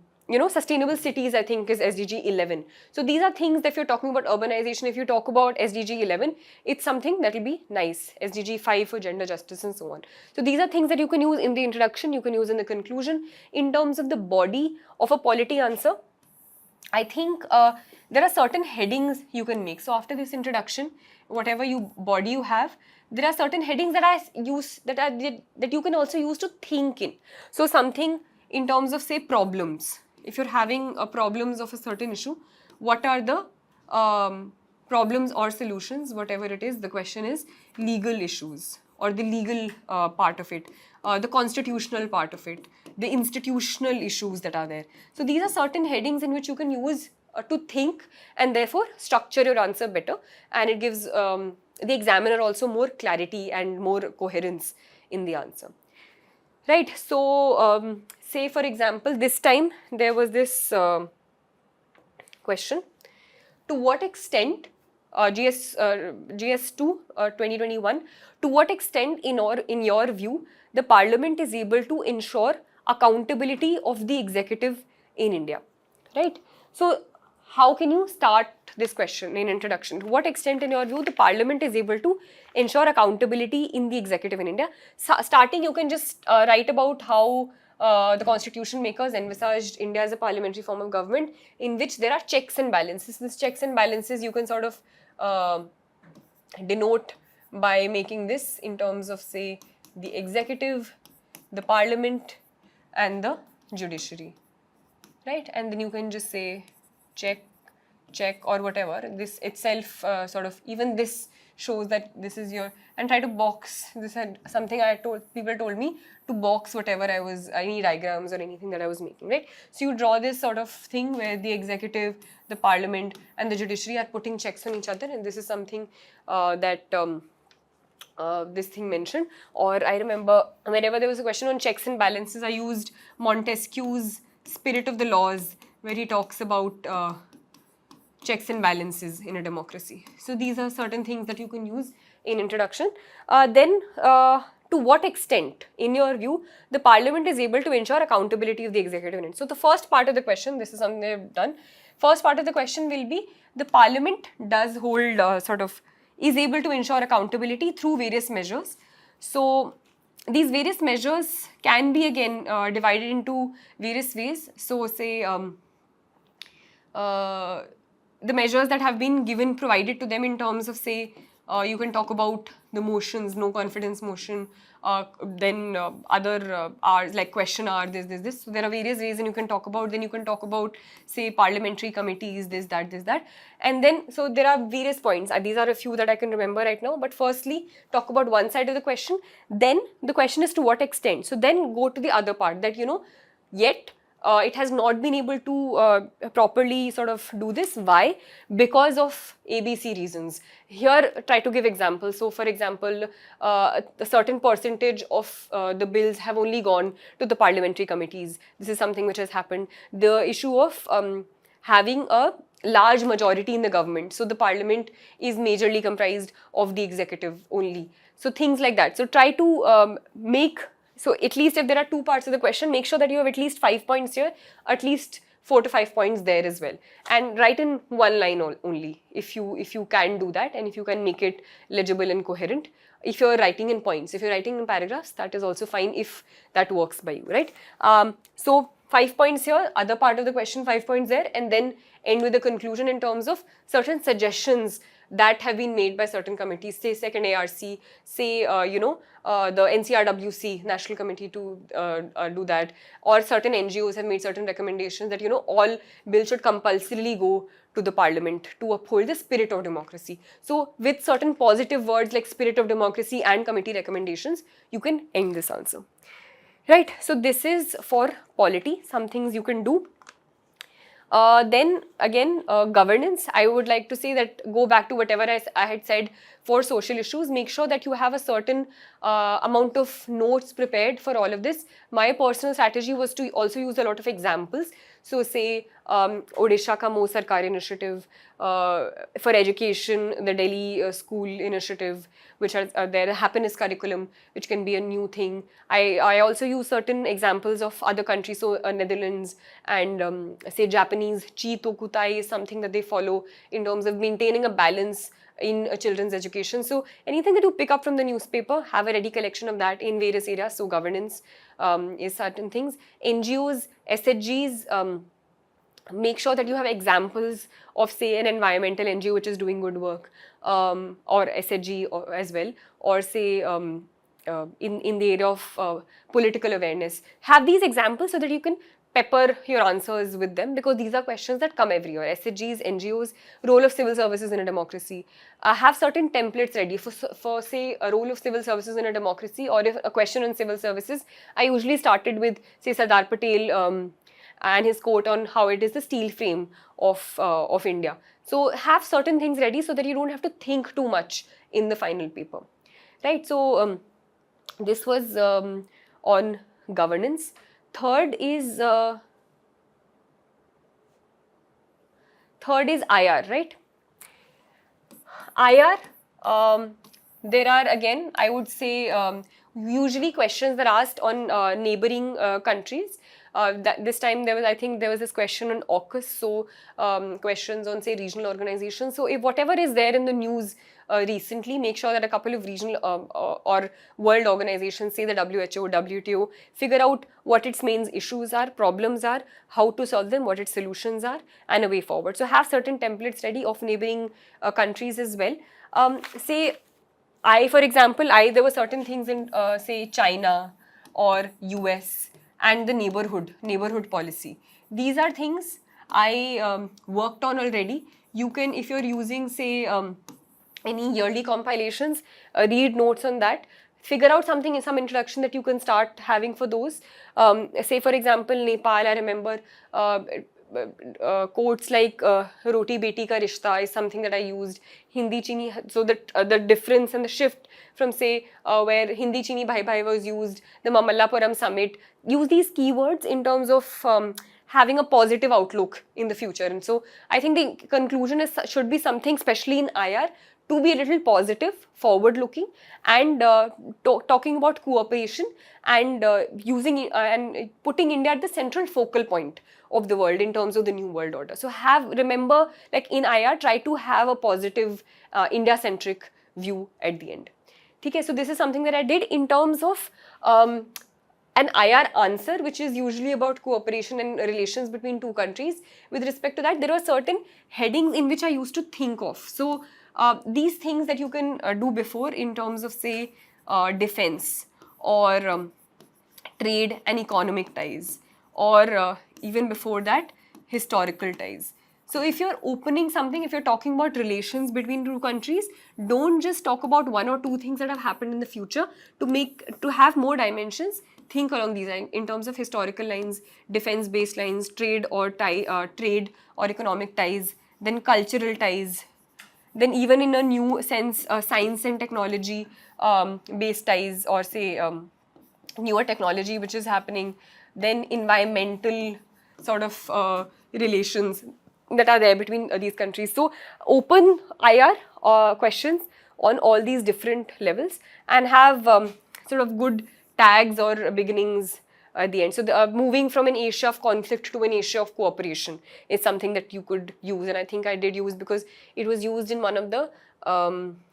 sustainable cities, I think, is SDG 11. So these are things that if you're talking about urbanization, if you talk about SDG 11, it's something that will be nice. SDG 5 for gender justice and so on. So these are things that you can use in the introduction, you can use in the conclusion. In terms of the body of a polity answer, I think there are certain headings you can make. So after this introduction, whatever body you have, there are certain headings that I use that you can also use to think in. So something in terms of, say, problems. If you're having problems of a certain issue, what are the problems or solutions, whatever it is? The question is legal issues, or the legal part of it, the constitutional part of it, the institutional issues that are there. So these are certain headings in which you can use to think and therefore structure your answer better, and it gives the examiner also more clarity and more coherence in the answer. Right, so say for example, this time there was this question: to what extent GS2 2021, to what extent in your view the parliament is able to ensure accountability of the executive in India, right? So how can you start this question in introduction? To what extent in your view the parliament is able to ensure accountability in the executive in India? Starting, you can just write about how the constitution makers envisaged India as a parliamentary form of government in which there are checks and balances. These checks and balances you can sort of denote by making this in terms of, say, the executive, the parliament and the judiciary, right? And then you can just say check or whatever. This itself sort of, even this shows that this is your, and try to box. This had something people told me to box whatever any diagrams or anything that I was making, right? So you draw this sort of thing where the executive, the parliament and the judiciary are putting checks on each other, and this is something that this thing mentioned. Or I remember whenever there was a question on checks and balances, I used Montesquieu's Spirit of the Laws, where he talks about checks and balances in a democracy. So these are certain things that you can use in introduction. Then to what extent, in your view, the parliament is able to ensure accountability of the executive unit? So the first part of the question, this is something they've done. First part of the question will be, the parliament does hold is able to ensure accountability through various measures. So these various measures can be again divided into various ways. So say the measures that have been provided to them in terms of, say, you can talk about the motions, no confidence motion, then other R's like question R, this. So there are various ways, and you can talk about, then you can talk about, say, parliamentary committees, this, that. And then, so there are various points. These are a few that I can remember right now. But firstly, talk about one side of the question. Then the question is to what extent. So then go to the other part that, yet it has not been able to properly sort of do this. Why? Because of ABC reasons. Here, try to give examples. So, for example, a certain percentage of the bills have only gone to the parliamentary committees. This is something which has happened. The issue of having a large majority in the government. So, the parliament is majorly comprised of the executive only. So, things like that. So, try to make. So at least if there are two parts of the question, make sure that you have at least 5 points here, at least 4 to 5 points there as well, and write in one line only if you can do that, and if you can make it legible and coherent. If you're writing in points, if you're writing in paragraphs, that is also fine if that works by you, right? So 5 points here, other part of the question, 5 points there, and then end with a conclusion in terms of certain suggestions that have been made by certain committees, say second ARC, say the NCRWC, National Committee to do that, or certain NGOs have made certain recommendations that all bills should compulsorily go to the parliament to uphold the spirit of democracy. So with certain positive words like spirit of democracy and committee recommendations, you can end this answer. Right, so this is for polity, some things you can do. Then again, governance, I would like to say that go back to whatever I had said for social issues. Make sure that you have a certain amount of notes prepared for all of this. My personal strategy was to also use a lot of examples. So say Odisha ka Mo Sarkar initiative, for education, the Delhi school initiative, which are there, the happiness curriculum, which can be a new thing. I also use certain examples of other countries, so Netherlands and say Japanese, Chi Tokutai is something that they follow in terms of maintaining a balance in children's education. So anything that you pick up from the newspaper, have a ready collection of that in various areas. So governance is certain things. NGOs, SHGs, make sure that you have examples of, say, an environmental NGO which is doing good work, or SHG as well, or say in the area of political awareness. Have these examples so that you can pepper your answers with them, because these are questions that come every year. SHGs, NGOs, role of civil services in a democracy. Have certain templates ready for say a role of civil services in a democracy, or if a question on civil services. I usually started with, say, Sardar Patel and his quote on how it is the steel frame of India. So have certain things ready so that you don't have to think too much in the final paper, right? So this was on governance. Third is IR, right? IR, there are again, I would say, usually questions that are asked on neighboring countries. This time I think there was this question on AUKUS, so questions on, say, regional organizations. So if whatever is there in the news recently, make sure that a couple of regional or world organizations, say the WHO, WTO, figure out what its main issues are, problems are, how to solve them, what its solutions are, and a way forward. So have certain templates ready of neighboring countries as well. Say, for example, there were certain things in, say, China or US, and the neighborhood policy. These are things I worked on already. You can, if you're using, say, any yearly compilations, read notes on that. Figure out something, some introduction that you can start having for those. Say, for example, Nepal, I remember quotes like Roti Beti Ka Rishta is something that I used. Hindi Chini, so that the difference and the shift from, say, where Hindi Chini Bhai Bhai was used, the Mamallapuram summit. Use these keywords in terms of having a positive outlook in the future. And so I think the conclusion should be something, especially in IR, to be a little positive, forward-looking, and talking about cooperation and using and putting India at the central focal point of the world in terms of the new world order. So remember, like in IR, try to have a positive India-centric view at the end. Okay, so this is something that I did in terms of an IR answer, which is usually about cooperation and relations between two countries. With respect to that, there are certain headings in which I used to think of. So these things that you can do before in terms of, say, defense or trade and economic ties, or even before that, historical ties. So if you're opening something, if you're talking about relations between two countries, don't just talk about one or two things that have happened in the future. To have more dimensions, think along these lines in terms of historical lines, defense-based lines, trade or economic ties, then cultural ties, then even in a new sense, science and technology based ties, or say newer technology which is happening, then environmental sort of relations that are there between these countries. So open IR questions on all these different levels, and have sort of good tags or beginnings at the end. So moving from an Asia of conflict to an Asia of cooperation is something that you could use, and I think I did use because it was used in one of the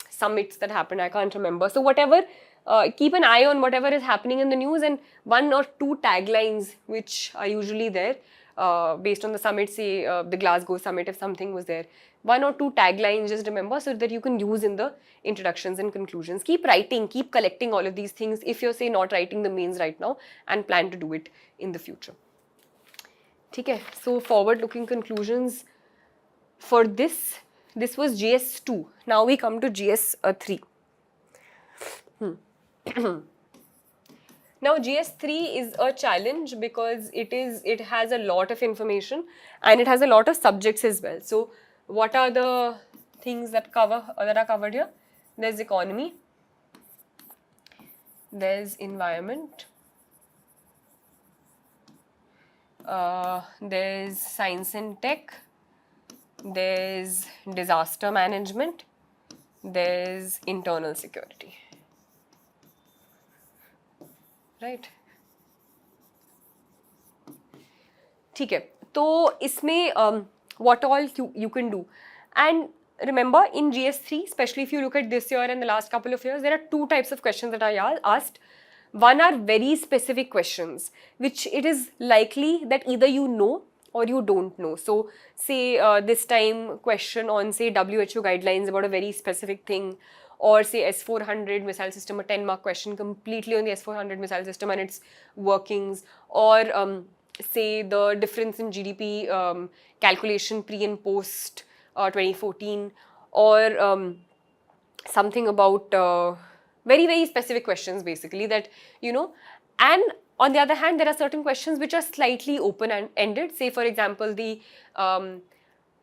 summits that happened. I can't remember. So whatever, keep an eye on whatever is happening in the news, and 1 or 2 taglines which are usually there based on the summit, say the Glasgow summit, if something was there. 1 or 2 taglines, just remember, so that you can use in the introductions and conclusions. Keep writing, keep collecting all of these things if you're, say, not writing the mains right now and plan to do it in the future. Okay, so forward-looking conclusions for this was GS2. Now we come to GS3. Now GS3 is a challenge because it has a lot of information and it has a lot of subjects as well. So what are the things that are covered here? There's economy, there's environment, there's science and tech, there's disaster management, there's internal security. Right? ठीक है, तो इसमें what all you can do, and remember in GS3, especially if you look at this year and the last couple of years, there are 2 types of questions that are asked. One are very specific questions, which it is likely that either you know or you don't know. So say this time question on, say, WHO guidelines about a very specific thing, or say S400 missile system, a 10-mark question completely on the S400 missile system and its workings, or say the difference in GDP calculation pre and post 2014, or something about very, very specific questions basically that, you know. And on the other hand, there are certain questions which are slightly open-ended. Say, for example, the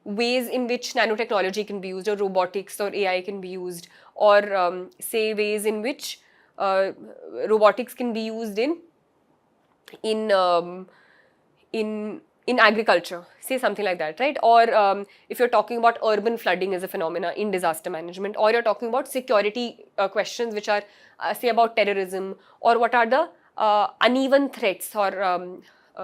ways in which nanotechnology can be used, or robotics or AI can be used, or say ways in which robotics can be used in agriculture, say something like that, right? Or if you're talking about urban flooding as a phenomena in disaster management, or you're talking about security questions which are say about terrorism, or what are the uneven threats, or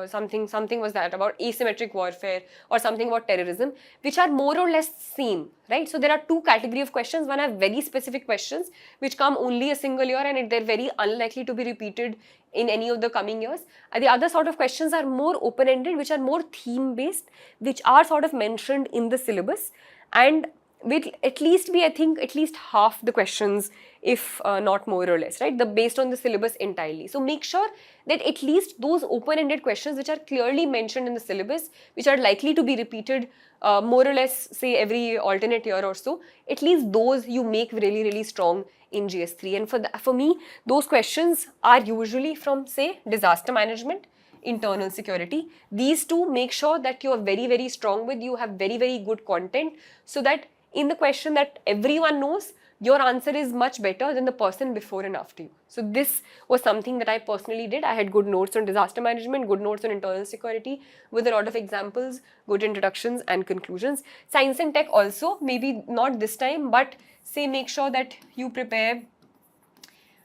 something was that about asymmetric warfare, or something about terrorism, which are more or less same, right? So there are 2 categories of questions. One are very specific questions which come only a single year and they're very unlikely to be repeated in any of the coming years. And the other sort of questions are more open-ended, which are more theme-based, which are sort of mentioned in the syllabus, and will at least be, I think, at least half the questions, if not more or less, right? Based on the syllabus entirely. So make sure that at least those open-ended questions which are clearly mentioned in the syllabus, which are likely to be repeated more or less, say, every alternate year or so, at least those you make really, really strong in GS3. And for me, those questions are usually from, say, disaster management, internal security. These 2, make sure that you are very, very strong with, you have very, very good content, so that in the question that everyone knows, your answer is much better than the person before and after you. So this was something that I personally did. I had good notes on disaster management, good notes on internal security, with a lot of examples, good introductions and conclusions. Science and tech also, maybe not this time, but say make sure that you prepare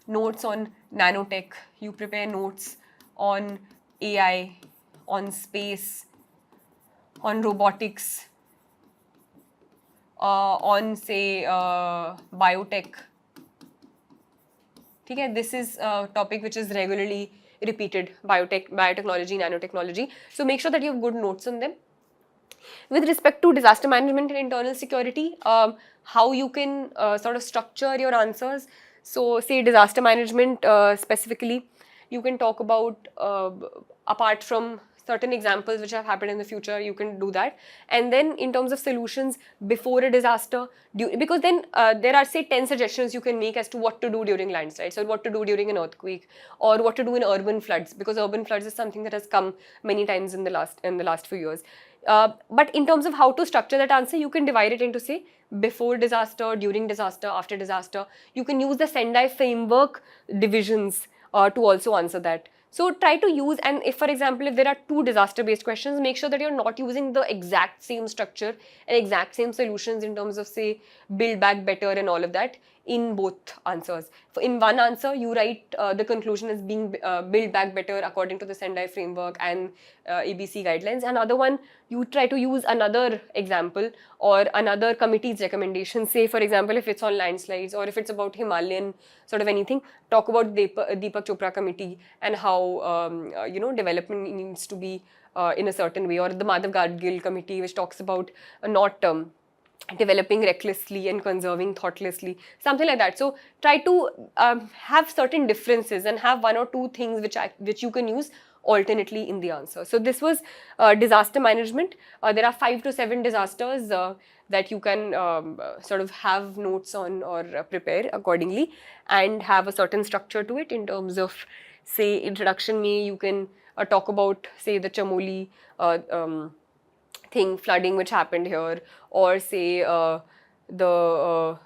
notes on nanotech, you prepare notes on AI, on space, on robotics, on, say, biotech. Okay, this is a topic which is regularly repeated, biotechnology, nanotechnology. So make sure that you have good notes on them. With respect to disaster management and internal security, how you can sort of structure your answers. So say disaster management specifically, you can talk about, apart from certain examples which have happened in the future, you can do that. And then in terms of solutions before a disaster, because then there are, say, 10 suggestions you can make as to what to do during landslides, or what to do during an earthquake, or what to do in urban floods, because urban floods is something that has come many times in the last few years. But in terms of how to structure that answer, you can divide it into, say, before disaster, during disaster, after disaster. You can use the Sendai framework divisions to also answer that. So try to use, and if, for example, if there are 2 disaster-based questions, make sure that you're not using the exact same structure and exact same solutions in terms of, say, build back better and all of that. in both answers. In one answer, you write the conclusion is being built back better according to the Sendai framework and ABC guidelines. Another one, you try to use another example or another committee's recommendation. Say, for example, if it's on landslides or if it's about Himalayan sort of anything, talk about Deepak Chopra committee and how development needs to be in a certain way, or the Madhav Gadgil committee, which talks about not developing recklessly and conserving thoughtlessly, something like that. So try to have certain differences and have one or two things which you can use alternately in the answer. So this was disaster management. There are 5 to 7 disasters that you can sort of have notes on or prepare accordingly and have a certain structure to it in terms of, say, introduction me, you can talk about, say, the Chamoli thing, flooding which happened here, or say the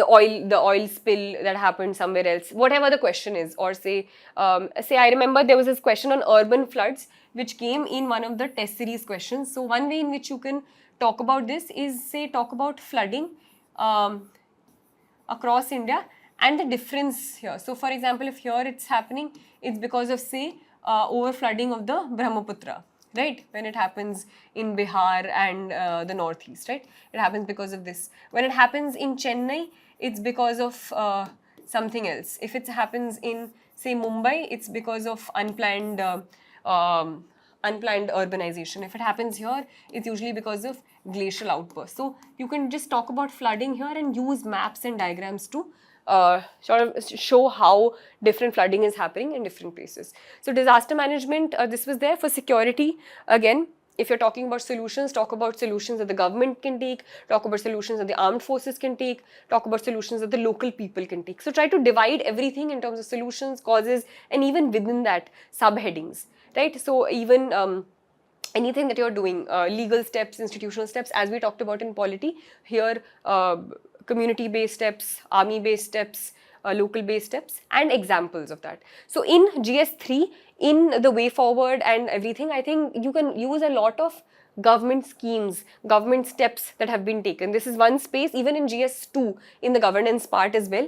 oil spill that happened somewhere else, whatever the question is. Or say I remember there was this question on urban floods which came in one of the test series questions. So one way in which you can talk about this is, say, talk about flooding across India and the difference here. So for example, if here it's happening, it's because of, say, over flooding of the Brahmaputra, right? When it happens in Bihar and the northeast, right? It happens because of this. When it happens in Chennai, it's because of something else. If it happens in, say, Mumbai, it's because of unplanned urbanization. If it happens here, it's usually because of glacial outbursts. So you can just talk about flooding here and use maps and diagrams to sort of show how different flooding is happening in different places. So disaster management, this was there. For security, again, if you're talking about solutions, talk about solutions that the government can take, talk about solutions that the armed forces can take, talk about solutions that the local people can take. So try to divide everything in terms of solutions, causes, and even within that, subheadings, right? So even anything that you're doing, legal steps, institutional steps, as we talked about in polity, here community-based steps, army-based steps, local-based steps, and examples of that. So in GS3, in the way forward and everything, I think you can use a lot of government schemes, government steps that have been taken. This is one space. Even in GS2, in the governance part as well,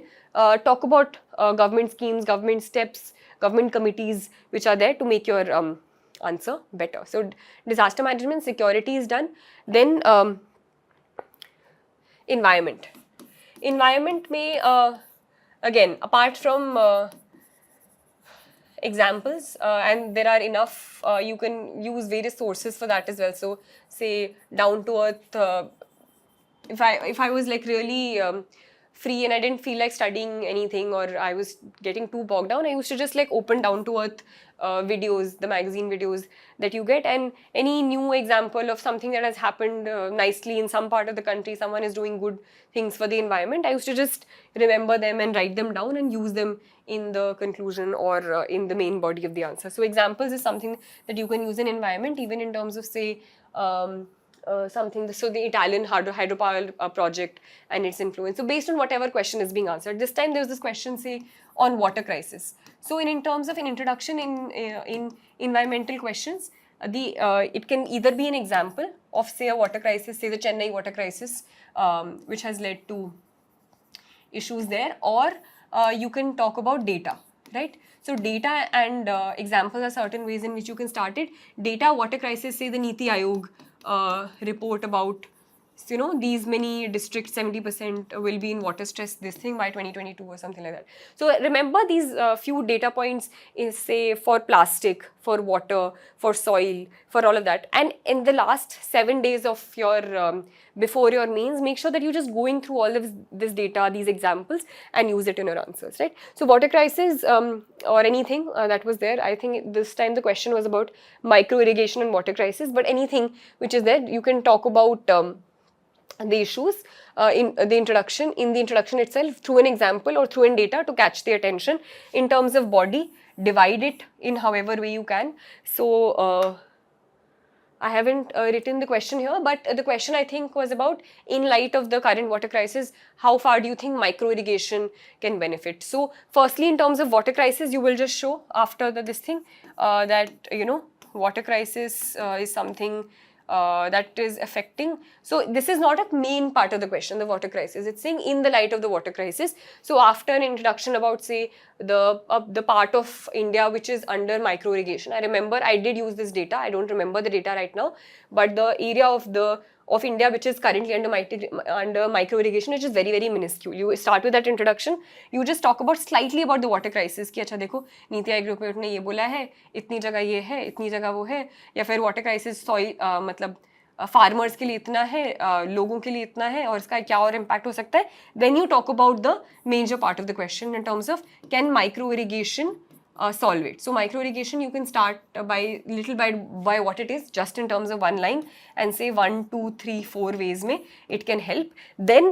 talk about government schemes, government steps, government committees which are there to make your answer better. So disaster management, security is done. Then environment. Environment may, again, apart from examples, and there are enough, you can use various sources for that as well. So say down to earth, if I was like really free and I didn't feel like studying anything, or I was getting too bogged down, I used to just like open down to earth videos, the magazine videos that you get, and any new example of something that has happened nicely in some part of the country, someone is doing good things for the environment, I used to just remember them and write them down and use them in the conclusion or in the main body of the answer. So examples is something that you can use in environment, even in terms of, say, something, so the Italian hydropower project and its influence. So based on whatever question is being answered, this time there was this question, say, on water crisis. So in terms of an introduction in environmental questions, it can either be an example of, say, a water crisis, say the Chennai water crisis, which has led to issues there, or you can talk about data, right? So data and examples are certain ways in which you can start it. Data, water crisis, say the Niti Aayog report about, you know, these many districts, 70% will be in water stress, this thing by 2022 or something like that. So remember these few data points is, say, for plastic, for water, for soil, for all of that. And in the last 7 days of your, before your mains, make sure that you're just going through all of this data, these examples, and use it in your answers, right? So water crisis or anything that was there, I think this time the question was about micro irrigation and water crisis, but anything which is there, you can talk about the issues in the introduction itself through an example or through in data to catch the attention. In terms of body, divide it in however way you can. So I haven't written the question here, but the question I think was about, in light of the current water crisis, how far do you think micro irrigation can benefit? So firstly, in terms of water crisis, you will just show after this thing that, you know, water crisis is something that is affecting. So this is not a main part of the question, the water crisis. It's saying in the light of the water crisis. So after an introduction about, say, the part of India which is under micro irrigation. I remember I did use this data. I don't remember the data right now, but the area of India which is currently under micro irrigation, which is very, very minuscule. You start with that introduction. You just talk about slightly about the water crisis कि अच्छा देखो NITI Aayog report ने ये बोला है, इतनी जगह ये है, इतनी जगह वो है, या फिर वाटर क्राइसिस सॉइल मतलब फार्मर्स के लिए इतना है, लोगों के लिए इतना है, और इसका क्या और इम्पैक्ट हो सकता है. Then you talk about the major part of the question in terms of can micro irrigation solve it. So micro irrigation you can start by little by what it is, just in terms of one line, and say 1, 2, 3, 4 ways mein it can help. Then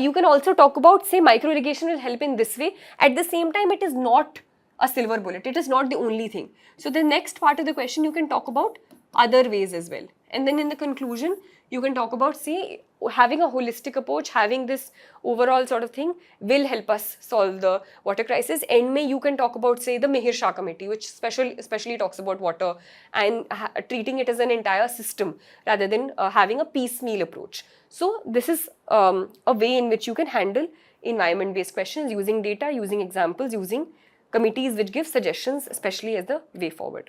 you can also talk about, say, micro irrigation will help in this way. At the same time, it is not a silver bullet. It is not the only thing. So the next part of the question you can talk about other ways as well. And then in the conclusion, you can talk about, say, having a holistic approach, having this overall sort of thing will help us solve the water crisis. End may you can talk about, say, the Mihir Shah committee, which especially talks about water and treating it as an entire system rather than having a piecemeal approach. So this is a way in which you can handle environment-based questions using data, using examples, using committees which give suggestions, especially as the way forward.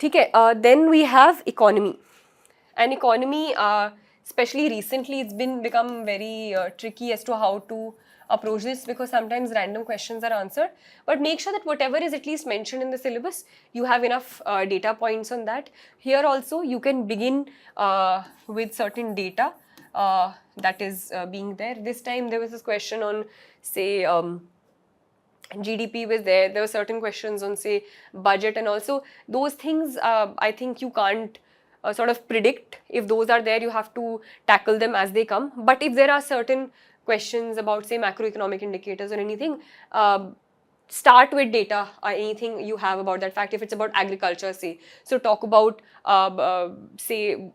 Okay, then we have economy. And economy, especially recently, it's become very tricky as to how to approach this, because sometimes random questions are answered. But make sure that whatever is at least mentioned in the syllabus, you have enough data points on that. Here also, you can begin with certain data that is being there. This time there was this question on, say, GDP was there. There were certain questions on, say, budget, and also those things I think you can't sort of predict. If those are there, you have to tackle them as they come. But if there are certain questions about, say, macroeconomic indicators or anything, start with data, anything you have about that fact. If it's about agriculture, say, so talk about, say,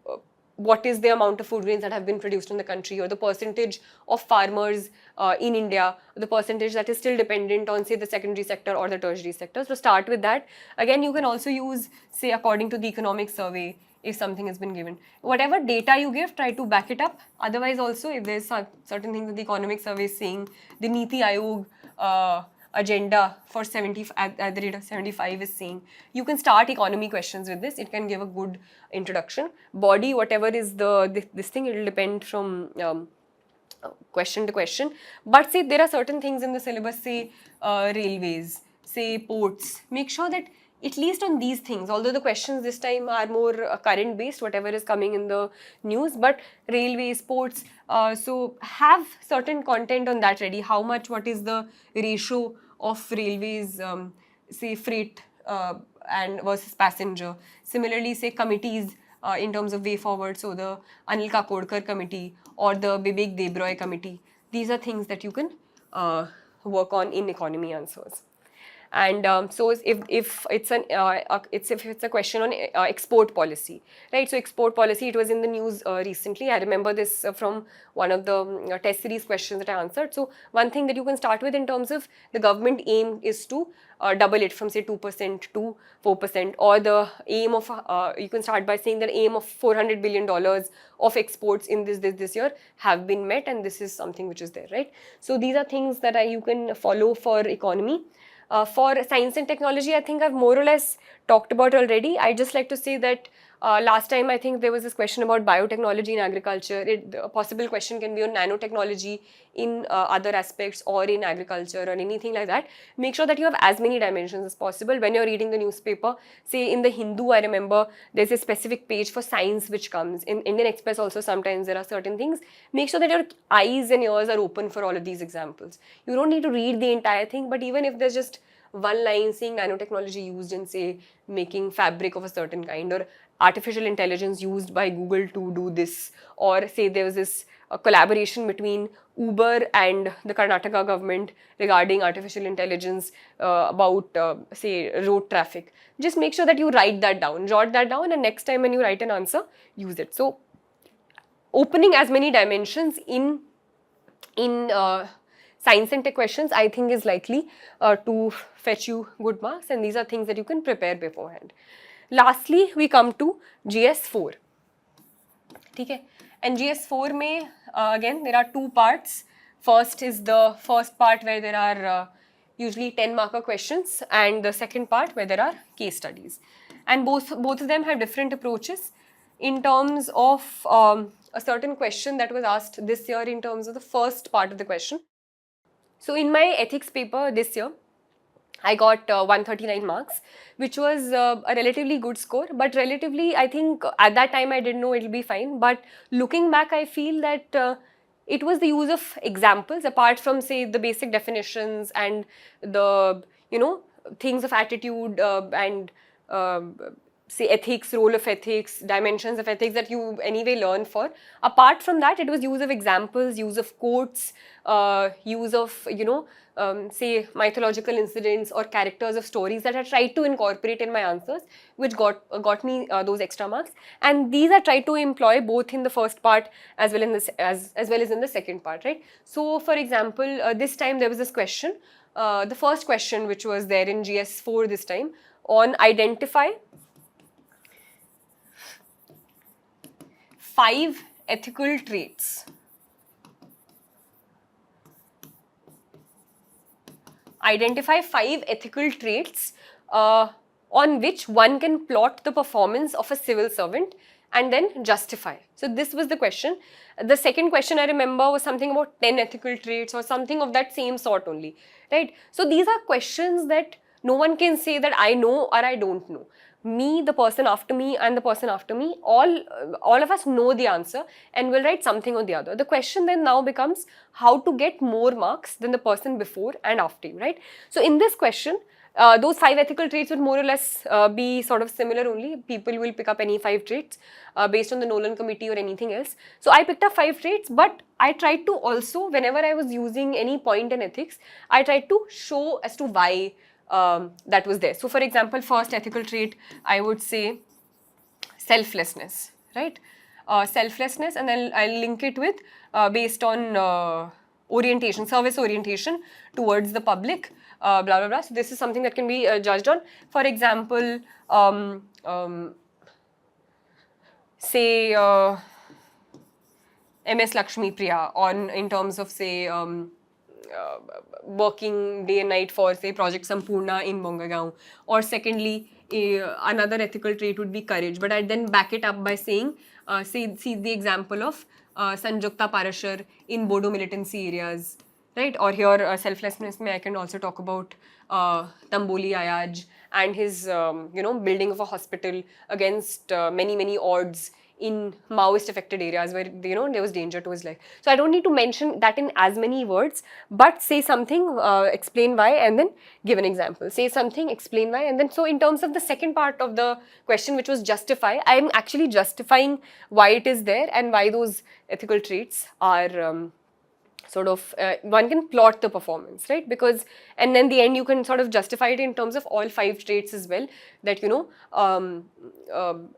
what is the amount of food grains that have been produced in the country, or the percentage of farmers in India, the percentage that is still dependent on, say, the secondary sector or the tertiary sector. So start with that. Again, you can also use, say, according to the economic survey, if something has been given. Whatever data you give, try to back it up. Otherwise also, if there's certain things that the economic survey is saying, the Niti Aayog agenda for 70 at the rate of 75 is saying, you can start economy questions with this. It can give a good introduction. Body, whatever is this thing, it will depend from question to question. But say there are certain things in the syllabus, say railways, say ports. Make sure that at least on these things, although the questions this time are more current based, whatever is coming in the news, but railways, ports, so have certain content on that ready. How much, what is the ratio of railways, say freight and versus passenger. Similarly, say committees in terms of way forward, so the Anil Kakodkar committee or the Vivek Debroy committee. These are things that you can work on in economy answers. And so if it's a question on export policy, right? So export policy, it was in the news recently. I remember this from one of the test series questions that I answered. So one thing that you can start with in terms of the government aim is to double it from, say, 2% to 4%, or the aim of you can start by saying that aim of $400 billion of exports in this year have been met, and this is something which is there, right? So these are things that you can follow for economy. For science and technology, I think I've more or less talked about already. I just like to say that last time I think there was this question about biotechnology in agriculture. A possible question can be on nanotechnology in other aspects, or in agriculture, or anything like that. Make sure that you have as many dimensions as possible when you're reading the newspaper. Say in the Hindu, I remember there's a specific page for science which comes. In Indian Express also sometimes there are certain things. Make sure that your eyes and ears are open for all of these examples. You don't need to read the entire thing, but even if there's just one line saying nanotechnology used in, say, making fabric of a certain kind, or artificial intelligence used by Google to do this, or say there was this collaboration between Uber and the Karnataka government regarding artificial intelligence about, say, road traffic. Just make sure that you write that down, jot that down, and next time when you write an answer, use it. So opening as many dimensions in science and tech questions, I think, is likely to fetch you good marks, and these are things that you can prepare beforehand. Lastly, we come to GS4. Okay, and GS4 में again there are two parts. First is the first part where there are usually 10 marker questions, and the second part where there are case studies, and both of them have different approaches in terms of a certain question that was asked this year in terms of the first part of the question. So in my ethics paper this year, I got 139 marks, which was a relatively good score. But relatively, I think at that time I didn't know it'll be fine. But looking back, I feel that it was the use of examples apart from, say, the basic definitions and the, things of attitude and say ethics, role of ethics, dimensions of ethics that you anyway learn for. Apart from that, it was use of examples, use of quotes, use of, say mythological incidents or characters of stories that I tried to incorporate in my answers, which got me those extra marks. And these I tried to employ both in the first part as well in as well as in the second part, right? So, for example, this time there was this question, the first question which was there in GS4 this time, on identify 5 ethical traits. Identify 5 ethical traits on which one can plot the performance of a civil servant and then justify. So this was the question. The second question I remember was something about 10 ethical traits or something of that same sort only, right? So these are questions that no one can say that I know or I don't know. Me, the person after me, and the person after me, all of us know the answer and will write something or the other. The question then now becomes how to get more marks than the person before and after you, right? So in this question, those 5 ethical traits would more or less be sort of similar only. People will pick up any 5 traits based on the Nolan committee or anything else. So I picked up 5 traits, but I tried to also, whenever I was using any point in ethics, I tried to show as to why that was there. So for example, first ethical trait, I would say selflessness, right? Selflessness, and then I'll link it with based on orientation, service orientation towards the public, blah, blah, blah. So this is something that can be judged on. For example, say MS Lakshmi Priya on in terms of, say, working day and night for, say, Project Sampurna in Bongagaon. Or secondly, another ethical trait would be courage. But I'd then back it up by saying, see the example of Sanjukta Parashar in Bodo militancy areas, right? Or here, selflessness, I can also talk about Tamboli Ayaj and his, building of a hospital against many odds in Maoist affected areas where, there was danger to his life. So I don't need to mention that in as many words, but say something, explain why, and then give an example. Say something, explain why, and then, so in terms of the second part of the question, which was justify, I am actually justifying why it is there and why those ethical traits are sort of, one can plot the performance, right? Because, and then the end you can sort of justify it in terms of all 5 traits as well, that,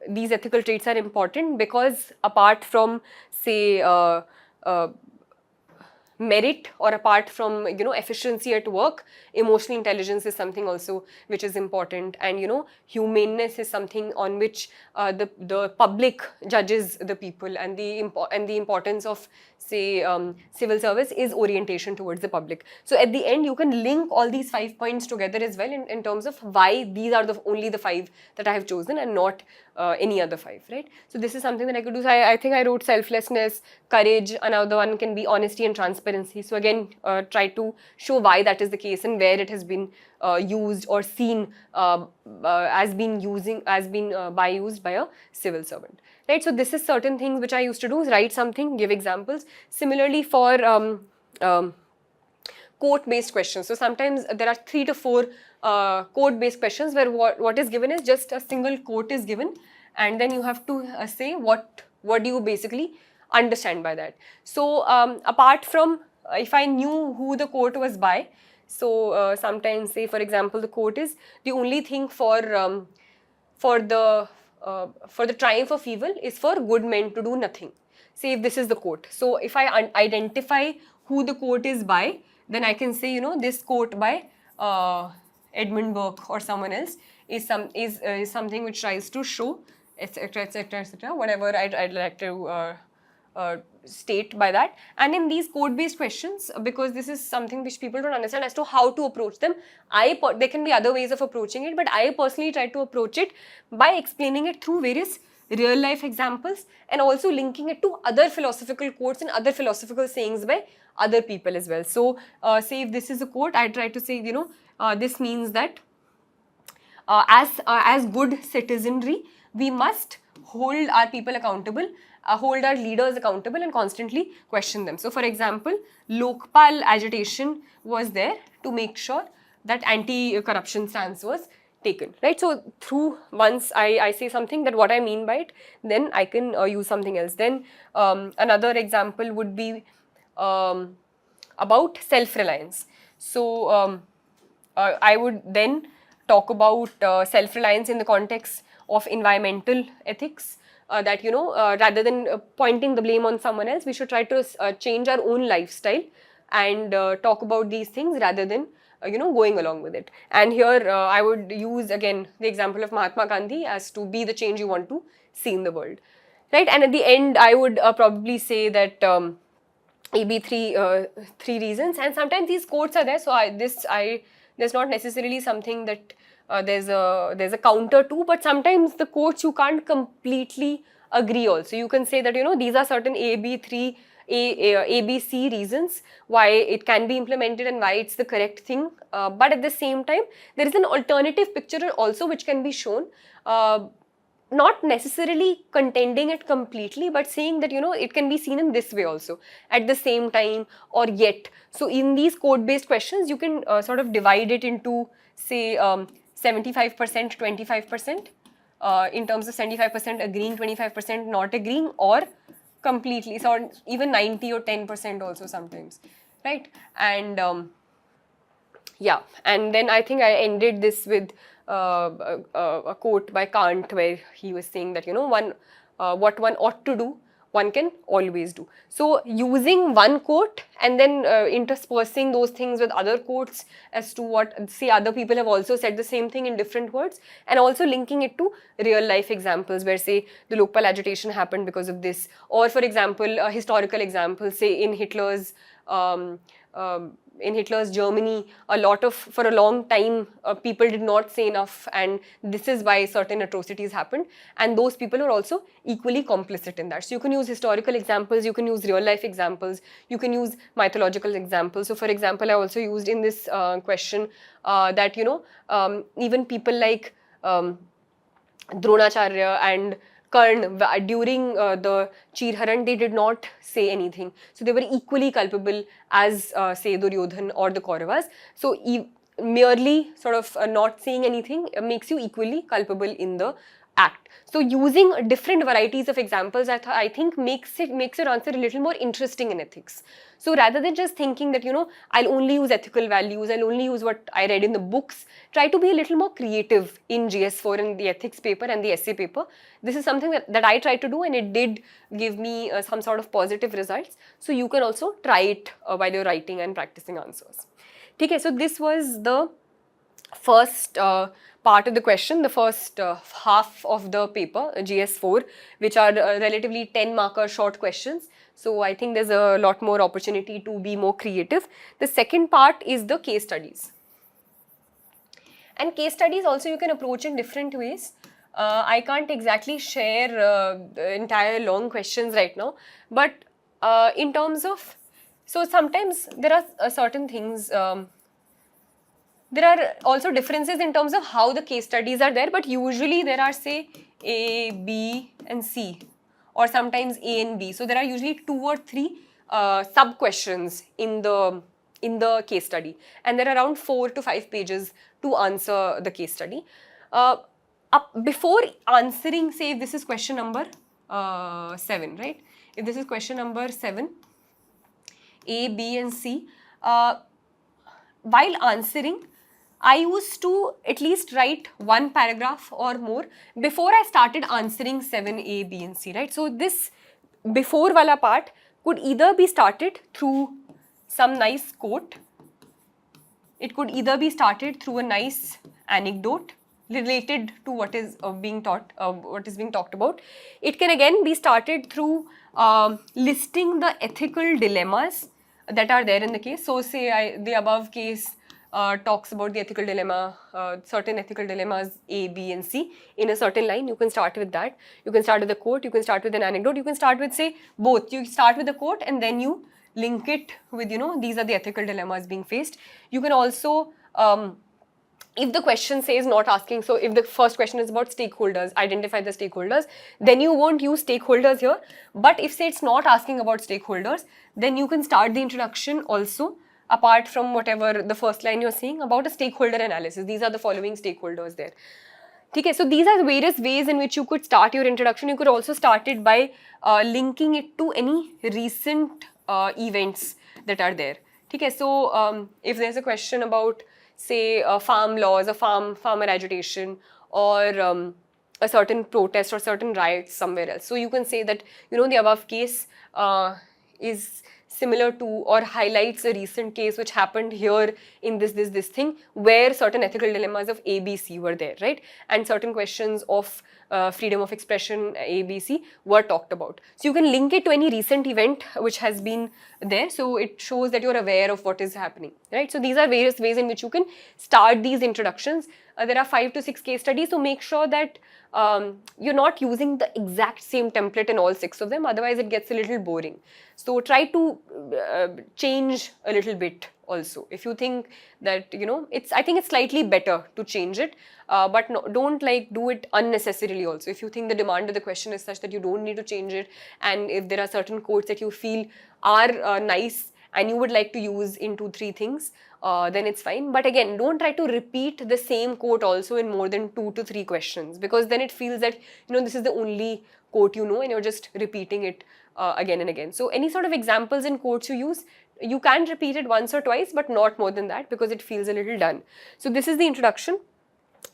these ethical traits are important because apart from, say, merit or apart from, efficiency at work, emotional intelligence is something also which is important, and, humaneness is something on which the public judges the people, and the importance of, say, civil service is orientation towards the public. So at the end you can link all these 5 points together as well in terms of why these are only the 5 that I have chosen and not any other 5, right? So this is something that I could do. So I think I wrote selflessness, courage, another one can be honesty and transparency. So again, try to show why that is the case and where it has been used or seen as being used by a civil servant, right? So this is certain things which I used to do, is write something, give examples. Similarly for quote-based questions. So sometimes there are 3 to 4 quote-based questions where what is given is just a single quote is given, and then you have to say what do you basically understand by that. So apart from, if I knew who the quote was by, so sometimes, say for example, the quote is, the only thing for the triumph of evil is for good men to do nothing. Say if this is the quote. So if I identify who the quote is by, then I can say, this quote by Edmund Burke or someone else is something which tries to show, etc., etc., etc., whatever I'd like to state by that. And in these code-based questions, because this is something which people don't understand as to how to approach them, there can be other ways of approaching it, but I personally try to approach it by explaining it through various real life examples and also linking it to other philosophical quotes and other philosophical sayings by other people as well. So say if this is a quote, I try to say, this means that as good citizenry, we must hold our people accountable, hold our leaders accountable, and constantly question them. So, for example, Lokpal agitation was there to make sure that anti-corruption stance was taken, right? So, through once I say something that what I mean by it, then I can use something else. Then another example would be about self-reliance. So, I would then talk about self-reliance in the context of environmental ethics, that rather than pointing the blame on someone else, we should try to change our own lifestyle and talk about these things rather than going along with it. And here I would use again the example of Mahatma Gandhi as to be the change you want to see in the world, right? And at the end I would probably say that maybe three reasons, and sometimes these quotes are there, so there's not necessarily something that there's a counter to, but sometimes the quotes you can't completely agree also. You can say that these are certain ABC reasons why it can be implemented and why it's the correct thing, but at the same time there is an alternative picture also which can be shown, not necessarily contending it completely, but saying that it can be seen in this way also, at the same time, or yet. So in these code-based questions, you can sort of divide it into, say, 75%, 25%, in terms of 75% agreeing, 25% not agreeing, or completely, so even 90 or 10% also sometimes, right? And yeah, and then I think I ended this with a quote by Kant where he was saying that what one ought to do, one can always do. So using one quote and then interspersing those things with other quotes as to what, say, other people have also said the same thing in different words, and also linking it to real life examples where, say, the Lokpal agitation happened because of this, or for example a historical example, say in Hitler's Germany, for a long time, people did not say enough, and this is why certain atrocities happened, and those people are also equally complicit in that. So you can use historical examples, you can use real life examples, you can use mythological examples. So for example, I also used in this question that even people like Dronacharya and Karn, during the Chirharan, they did not say anything. So they were equally culpable as, say, Duryodhan or the Kauravas. So merely sort of not saying anything makes you equally culpable in the act. So using different varieties of examples, I think makes your answer a little more interesting in ethics. So rather than just thinking that I'll only use ethical values, I'll only use what I read in the books, try to be a little more creative in GS4 and the ethics paper and the essay paper. This is something that I try to do, and it did give me some sort of positive results. So you can also try it while you're writing and practicing answers. Okay, so this was the first part of the question, the first half of the paper, GS4, which are relatively 10 marker short questions. So I think there's a lot more opportunity to be more creative. The second part is the case studies. And case studies also you can approach in different ways. I can't exactly share the entire long questions right now, but in terms of, so sometimes there are certain things, there are also differences in terms of how the case studies are there, but usually there are, say, A, B and C, or sometimes A and B. So there are usually 2 or 3 sub questions in the case study, and there are around 4 to 5 pages to answer the case study. Before answering, say, if this is question number 7, right? If this is question number 7, A, B and C, while answering, I used to at least write 1 paragraph or more before I started answering 7A, B and C, right? So this before wala part could either be started through some nice quote, it could either be started through a nice anecdote, related to what is being taught, what is being talked about. It can again be started through listing the ethical dilemmas that are there in the case. So say the above case talks about the ethical dilemma, certain ethical dilemmas A, B and C in a certain line. You can start with that. You can start with a quote, you can start with an anecdote, you can start with, say, both. You start with a quote and then you link it with, these are the ethical dilemmas being faced. You can also if the question says not asking, so if the first question is about stakeholders, identify the stakeholders, then you won't use stakeholders here. But if say it's not asking about stakeholders, then you can start the introduction also apart from whatever the first line you're seeing about a stakeholder analysis. These are the following stakeholders there. Okay, so these are the various ways in which you could start your introduction. You could also start it by linking it to any recent events that are there. Okay, so if there's a question about, say, farm laws, or farmer agitation, or a certain protest or certain riots somewhere else, so you can say that the above case is similar to or highlights a recent case which happened here in this thing, where certain ethical dilemmas of A, B, C were there, right? And certain questions of freedom of expression A, B, C were talked about. So you can link it to any recent event which has been there, so it shows that you're aware of what is happening, right? So these are various ways in which you can start these introductions. There are 5 to 6 case studies, so make sure that you're not using the exact same template in all 6 of them, otherwise it gets a little boring. So try to change a little bit also. If you think that, I think it's slightly better to change it, but no, don't do it unnecessarily also. If you think the demand of the question is such that you don't need to change it, and if there are certain quotes that you feel are nice and you would like to use in 2-3 things, then it's fine. But again, don't try to repeat the same quote also in more than 2 to 3 questions, because then it feels that, this is the only quote and you're just repeating it again and again. So any sort of examples in quotes you use, you can repeat it once or twice, but not more than that, because it feels a little done. So this is the introduction.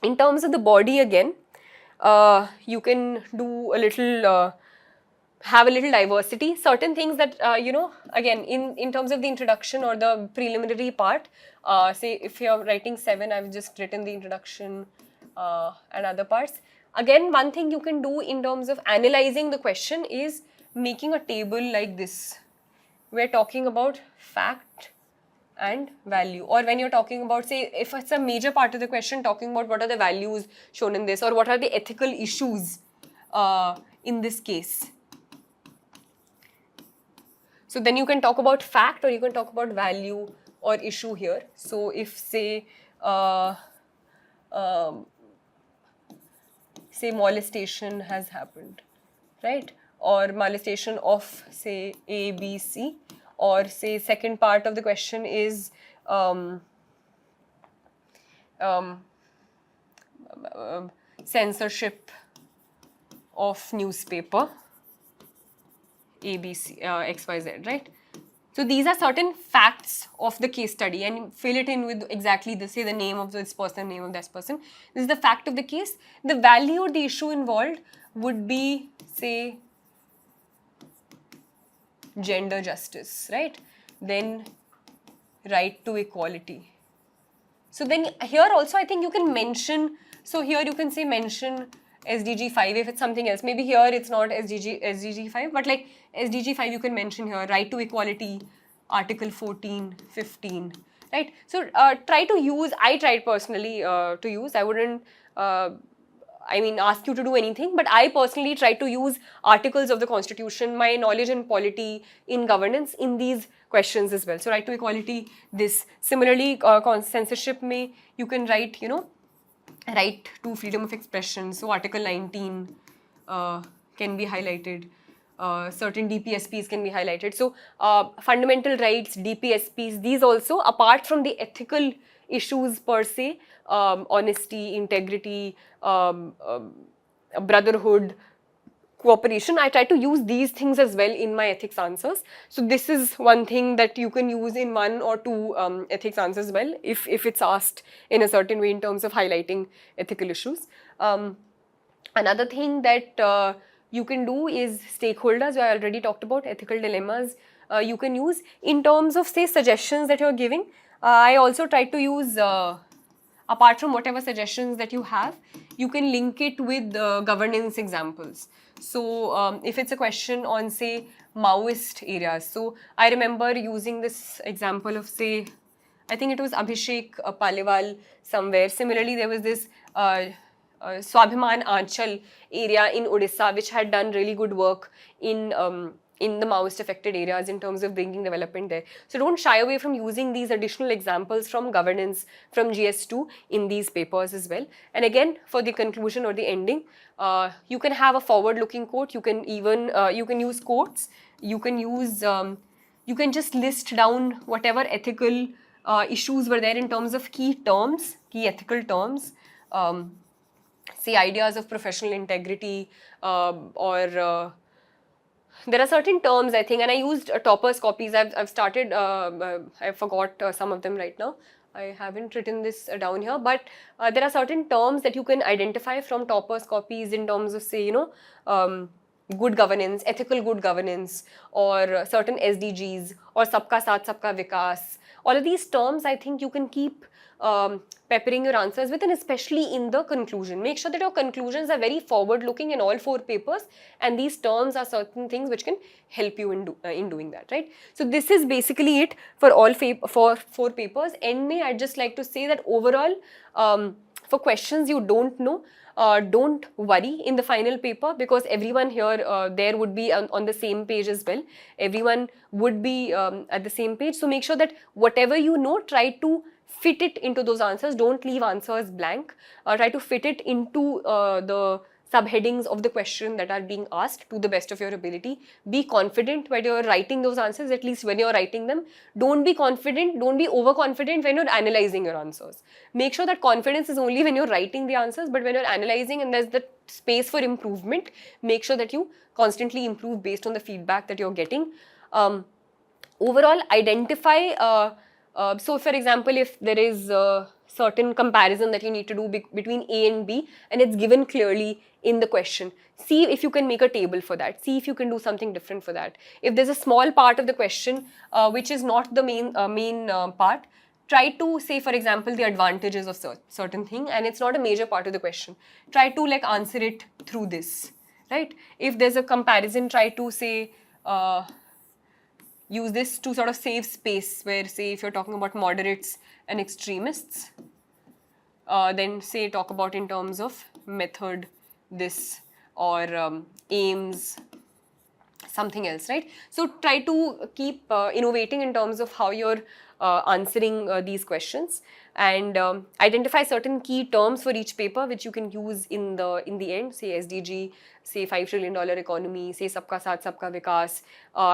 In terms of the body again, you can do a little have a little diversity. Certain things that, again, in terms of the introduction or the preliminary part, say if you're writing 7, I've just written the introduction and other parts. Again, one thing you can do in terms of analyzing the question is making a table like this. We're talking about fact and value, or when you're talking about, say, if it's a major part of the question, talking about what are the values shown in this, or what are the ethical issues in this case. So then you can talk about fact, or you can talk about value or issue here. So if say molestation has happened, right? Or molestation of, say, A, B, C, or say second part of the question is censorship of newspaper A, B, C, X, Y, Z, right? So these are certain facts of the case study, and fill it in with exactly this, say the name of this person, name of this person. This is the fact of the case. The value or the issue involved would be, say, gender justice, right? Then right to equality. So then here also I think you can mention, so here you can say mention SDG 5 if it's something else. Maybe here it's not SDG 5, but like SDG 5 you can mention here, right to equality, article 14, 15, right? So try to use, I tried personally to use, I wouldn't ask you to do anything, but I personally try to use articles of the constitution, my knowledge in polity, in governance, in these questions as well. So right to equality, this. Similarly, censorship may, you can write, right to freedom of expression. So article 19 can be highlighted. Certain DPSPs can be highlighted. So fundamental rights, DPSPs, these also, apart from the ethical issues per se, honesty, integrity, brotherhood, cooperation, I try to use these things as well in my ethics answers. So this is one thing that you can use in 1 or 2 ethics answers as well, if it's asked in a certain way in terms of highlighting ethical issues. Another thing that you can do is stakeholders. I already talked about ethical dilemmas. You can use in terms of, say, suggestions that you're giving. I also try to use apart from whatever suggestions that you have, you can link it with governance examples. So if it's a question on, say, Maoist areas, so I remember using this example of, say, I think it was Abhishek Paliwal somewhere. Similarly, there was this Swabhiman Anchal area in Odisha, which had done really good work in the Maoist affected areas in terms of bringing development there. So don't shy away from using these additional examples from governance, from GS2 in these papers as well. And again, for the conclusion or the ending, you can have a forward-looking quote. You can even you can use quotes. You can use you can just list down whatever ethical issues were there in terms of key terms, key ethical terms. Say ideas of professional integrity or there are certain terms, I think, and I used Topper's copies. I've started, I forgot some of them right now. I haven't written this down here, but there are certain terms that you can identify from Topper's copies in terms of, say, good governance, ethical good governance, or certain SDGs, or Sabka Saath, Sabka Vikas. All of these terms, I think you can keep peppering your answers with, and especially in the conclusion. Make sure that your conclusions are very forward-looking in all 4 papers, and these terms are certain things which can help you in doing that, right? So this is basically it for all 4 papers. End may, I'd just like to say that overall, for questions you don't know, don't worry in the final paper, because everyone here there would be on the same page as well. Everyone would be at the same page. So make sure that whatever you know, try to fit it into those answers. Don't leave answers blank. Try to fit it into the subheadings of the question that are being asked to the best of your ability. Be confident when you're writing those answers, at least when you're writing them. Don't be confident, don't be overconfident when you're analyzing your answers. Make sure that confidence is only when you're writing the answers, but when you're analyzing and there's the space for improvement, make sure that you constantly improve based on the feedback that you're getting. Overall, identify so for example, if there is a certain comparison that you need to do between A and B, and it's given clearly in the question, see if you can make a table for that. See if you can do something different for that. If there's a small part of the question which is not the main part, try to say, for example, the advantages of certain thing, and it's not a major part of the question. Try to like answer it through this, right? If there's a comparison, try to say use this to sort of save space, where, say, if you're talking about moderates and extremists, then say talk about in terms of method this, or aims something else, right? So try to keep innovating in terms of how you're answering these questions, and identify certain key terms for each paper which you can use in the end, say SDG, say $5 trillion economy, say Sabka Saath Sabka Vikas,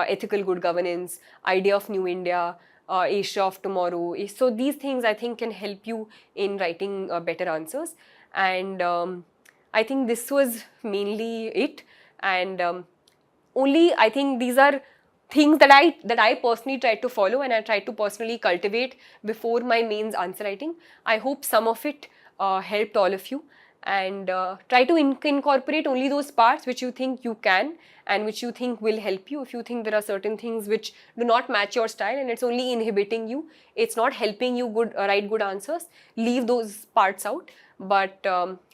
ethical good governance, idea of new India, Asia of tomorrow. So these things I think can help you in writing better answers, and I think this was mainly it. And only I think these are things that I personally tried to follow, and I tried to personally cultivate before my mains answer writing. I hope some of it helped all of you, and try to incorporate only those parts which you think you can and which you think will help you. If you think there are certain things which do not match your style and it's only inhibiting you, it's not helping you write good answers, leave those parts out. But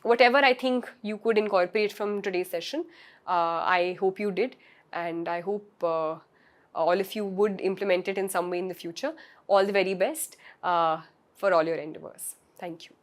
whatever I think you could incorporate from today's session, I hope you did, and I hope all of you would implement it in some way in the future. All the very best for all your endeavors. Thank you.